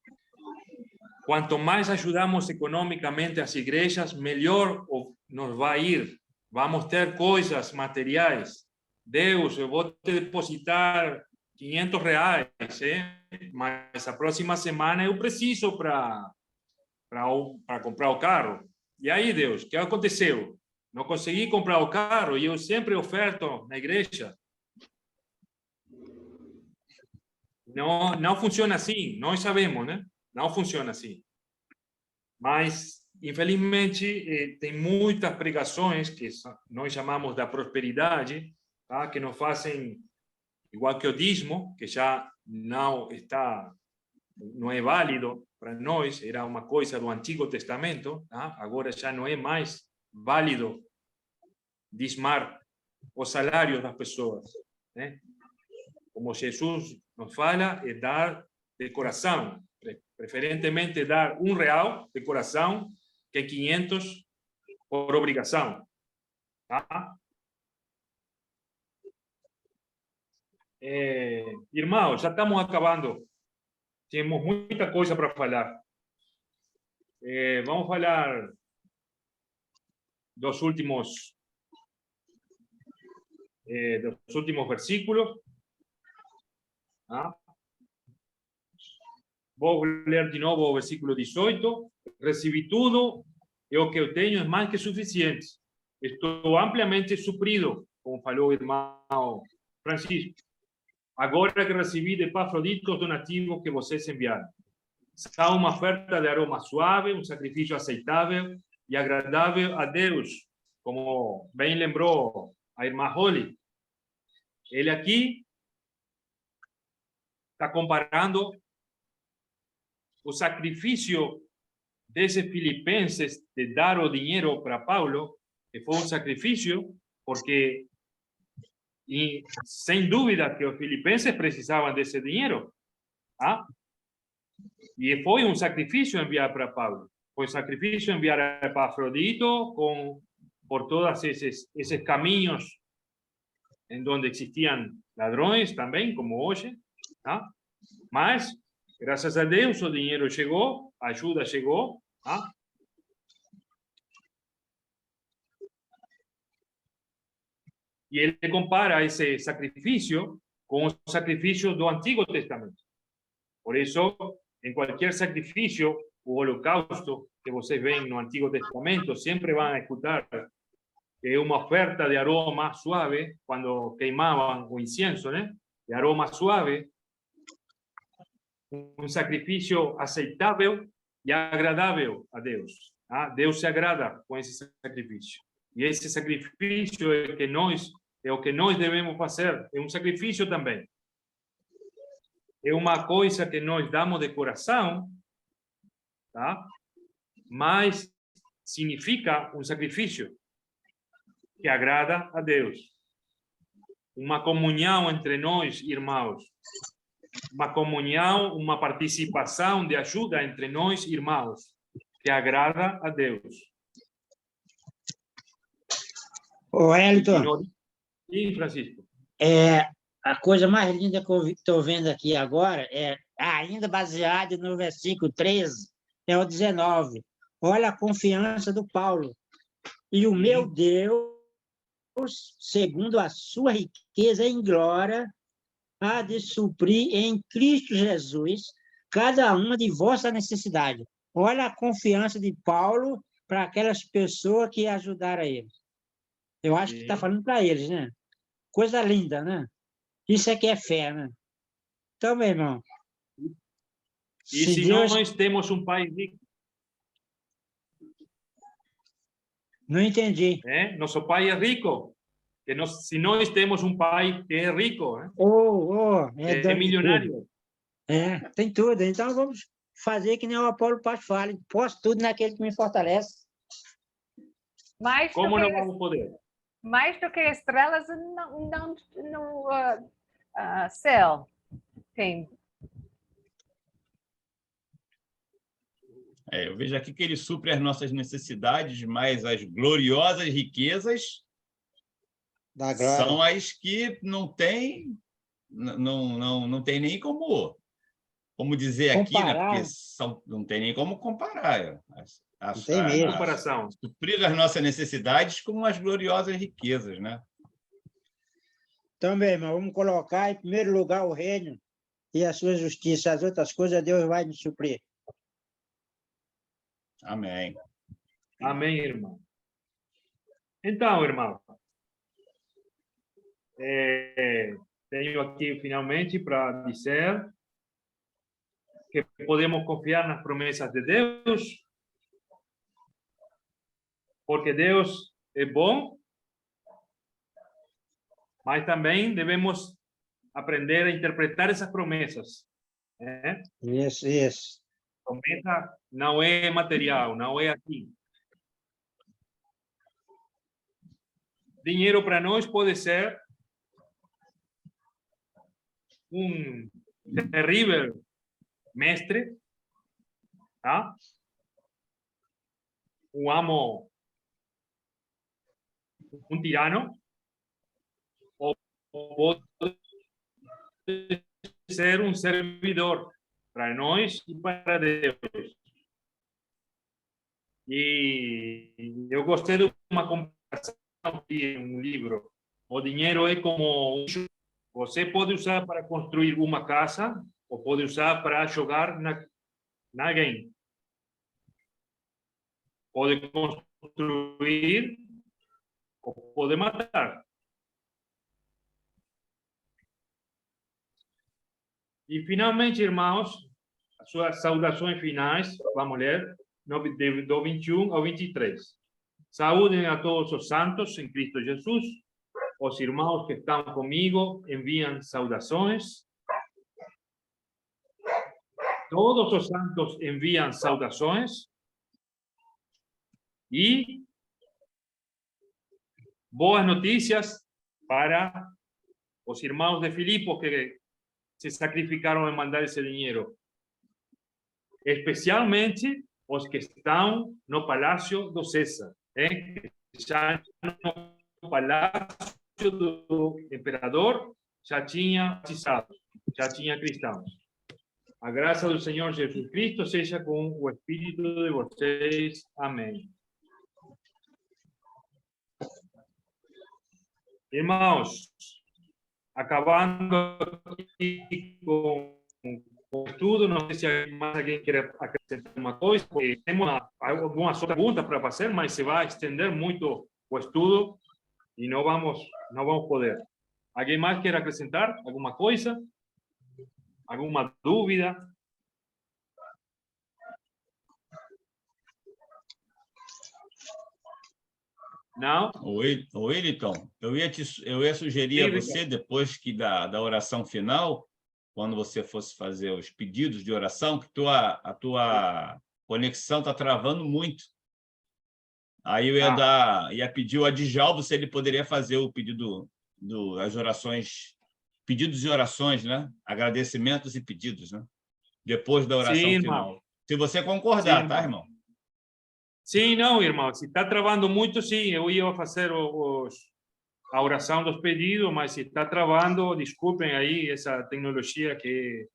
quanto mais ajudamos economicamente as igrejas, melhor nos vai ir. Vamos ter coisas materiais. Deus, eu vou te depositar R$500, mas a próxima semana eu preciso para comprar o carro. E aí, Deus, o que aconteceu? Não consegui comprar o carro e eu sempre oferto na igreja. Não funciona assim, nós sabemos, né? Não funciona assim. Mas, infelizmente, tem muitas pregações que nós chamamos da prosperidade, tá? Que nos fazem, igual que o dízimo, que já não é válido para nós, era uma coisa do Antigo Testamento, tá? Agora já não é mais válido dizimar os salários das pessoas, né? Como Jesus nos fala, é dar de coração, preferentemente dar R$1 de coração que 500 por obrigação. Tá? Irmãos, já estamos acabando. Temos muita coisa para falar. Vamos falar dos últimos versículos. Vou ler de novo o versículo 18. Recebi tudo e o que eu tenho é mais que suficiente. Estou ampliamente suprido, como falou o irmão Francisco. Agora que recebi de Epafrodito os donativos que vocês enviaram. São uma oferta de aroma suave, um sacrifício aceitável e agradável a Deus, como bem lembrou a irmã Holly. Ele aqui está comparando o sacrifício desses filipenses de dar o dinheiro para Paulo, que foi um sacrifício, porque, sem dúvida, que os filipenses precisavam desse dinheiro. Tá? E foi um sacrifício enviar para Paulo. Foi um sacrifício enviar a Epafrodito por todos esses caminhos em onde existiam ladrões também, como hoje. Tá? Mas, graças a Deus, o dinheiro chegou, a ajuda chegou. Tá? E ele compara esse sacrifício com o sacrifício do Antigo Testamento. Por isso, em qualquer sacrifício, o holocausto que vocês veem no Antigo Testamento, sempre vão escutar que é uma oferta de aroma suave, quando queimavam o incienso, né? De aroma suave, um sacrifício aceitável e agradável a Deus. Tá? Deus se agrada com esse sacrifício. E esse sacrifício é o que nós devemos fazer. É um sacrifício também. É uma coisa que nós damos de coração, tá? Mas significa um sacrifício que agrada a Deus. Uma comunhão entre nós, irmãos. Uma comunhão, uma participação de ajuda entre nós, irmãos, que agrada a Deus. Ô, Elton. Sim, Francisco. A coisa mais linda que eu estou vendo aqui agora é, ainda baseado no versículo 13, é o 19. Olha a confiança do Paulo. E o meu Deus, segundo a sua riqueza em glória, há de suprir em Cristo Jesus cada uma de vossa necessidade. Olha a confiança de Paulo para aquelas pessoas que ajudaram ele. Eu acho que está falando para eles, né? Coisa linda, né? Isso aqui é fé, né? Então, meu irmão. E se Deus... nós temos um pai rico, Não entendi. Nosso pai é rico. Se nós temos um pai que é rico, é milionário. Tem tudo. Então vamos fazer que nem o Apolo Pacho fala. Posso tudo naquele que me fortalece. Como não vamos poder? Mais do que estrelas no céu. Tem. Eu vejo aqui que ele supre as nossas necessidades, mas as gloriosas riquezas da glória são as que não tem nem como dizer aqui, né? Porque não tem nem como comparar. Não tem mesmo. Comparação. Suprir as nossas necessidades com as gloriosas riquezas, né? Então, meu irmão, vamos colocar em primeiro lugar o reino e a sua justiça. As outras coisas Deus vai nos suprir. Amém. Amém, irmão. Então, irmão, tenho aqui finalmente para dizer que podemos confiar nas promessas de Deus, porque Deus é bom, mas também devemos aprender a interpretar essas promessas. Isso. Promessa não é material, não é aqui. Dinheiro para nós pode ser um terrível mestre, tá? Um amo, um tirano, ou pode ser um servidor para nós e para Deus. E eu gostei de uma comparação em um livro. O dinheiro é como um jogo. Você pode usar para construir uma casa ou pode usar para jogar na game. Pode construir ou pode matar. E, finalmente, irmãos, as suas saudações finais, vamos ler, do 21 ao 23. Saúdem a todos os santos em Cristo Jesus. Os irmãos que estão comigo enviam saudações. Todos os santos enviam saudações. E boas notícias para os irmãos de Filipos que se sacrificaram em mandar esse dinheiro. Especialmente os que estão no Palácio do César. Já no Palácio do Imperador já tinha batizados, já tinha cristãos. A graça do Senhor Jesus Cristo seja com o espírito de vocês. Amém. Irmãos, acabando aqui com o estudo, não sei se mais alguém quer acrescentar uma coisa, porque temos algumas outras perguntas para fazer, mas se vai estender muito o estudo e não vamos poder. Alguém mais quer acrescentar alguma coisa? Alguma dúvida? Não? Oi, Wellington, eu ia sugerir a você, depois da oração final, quando você fosse fazer os pedidos de oração, que a tua conexão está travando muito. Aí eu ia pedir o Adjalvo se ele poderia fazer o pedido as orações, pedidos e orações, né? Agradecimentos e pedidos, né? Depois da oração final. Irmão. Se você concordar, sim, tá, irmão? Sim, não, irmão. Se está travando muito, sim, eu ia fazer a oração dos pedidos, mas se está travando, desculpem aí essa tecnologia que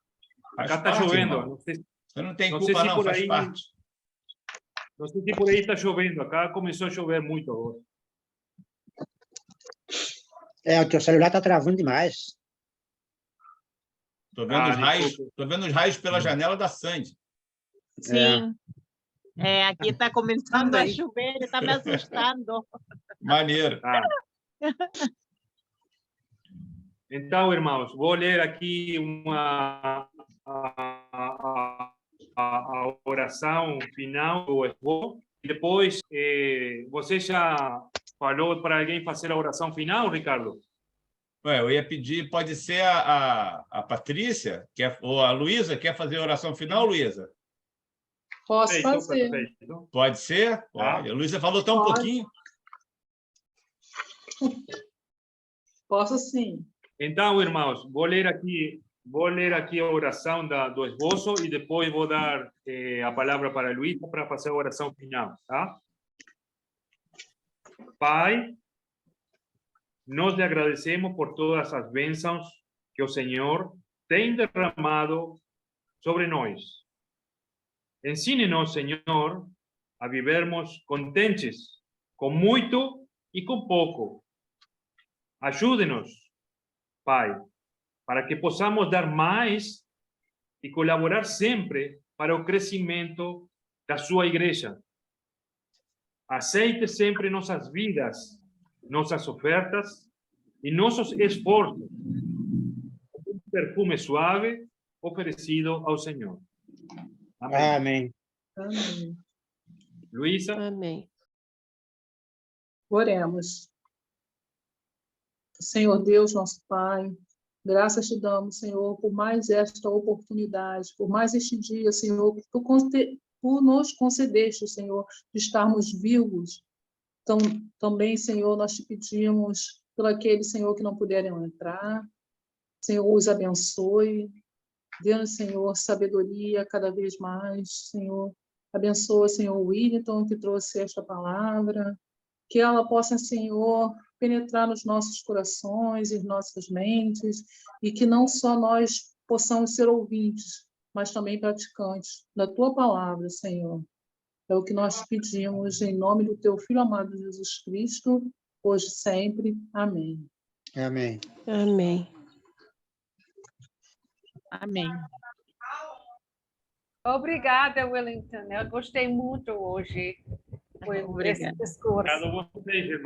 acá está chovendo. Não sei, você não tem culpa, não, faz parte. Não sei se por aí está chovendo. Acá começou a chover muito agora. O teu celular está travando demais. Estou vendo os raios pela janela da Sandy. Sim. Aqui está começando a chover, está me assustando. Maneiro. Então, irmãos, vou ler aqui a oração final do esposo. E depois você já falou para alguém fazer a oração final, Ricardo? Eu ia pedir, pode ser a Patrícia, ou a Luísa, quer fazer a oração final, Luísa? Posso fazer. Perfeito. Pode ser? Pode. A Luísa falou tão pouquinho. Posso sim. Então, irmãos, vou ler aqui a oração do esboço e depois vou dar a palavra para a Luísa para fazer a oração final, tá? Pai, nós lhe agradecemos por todas as bênçãos que o Senhor tem derramado sobre nós. Ensine-nos, Senhor, a vivermos contentes com muito e com pouco. Ajude-nos, Pai, para que possamos dar mais e colaborar sempre para o crescimento da sua igreja. Aceite sempre nossas vidas, nossas ofertas e nossos esforços, um perfume suave oferecido ao Senhor. Amém. Amém. Amém. Luísa? Amém. Oremos. Senhor Deus, nosso Pai, graças te damos, Senhor, por mais esta oportunidade, por mais este dia, Senhor, que tu nos concedeste, Senhor, de estarmos vivos. Então, também, Senhor, nós te pedimos por aqueles, Senhor, que não puderam entrar. Senhor, os abençoe. Dê-nos, Senhor, sabedoria cada vez mais, Senhor. Abençoa, Senhor, o Willington, que trouxe esta palavra. Que ela possa, Senhor, penetrar nos nossos corações e nossas mentes, e que não só nós possamos ser ouvintes, mas também praticantes da tua palavra, Senhor. É o que nós pedimos em nome do teu Filho amado Jesus Cristo, hoje e sempre. Amém. Amém. Amém. Amém. Obrigada, Wellington. Eu gostei muito hoje. Foi esse discurso. Obrigado a vocês, irmãos.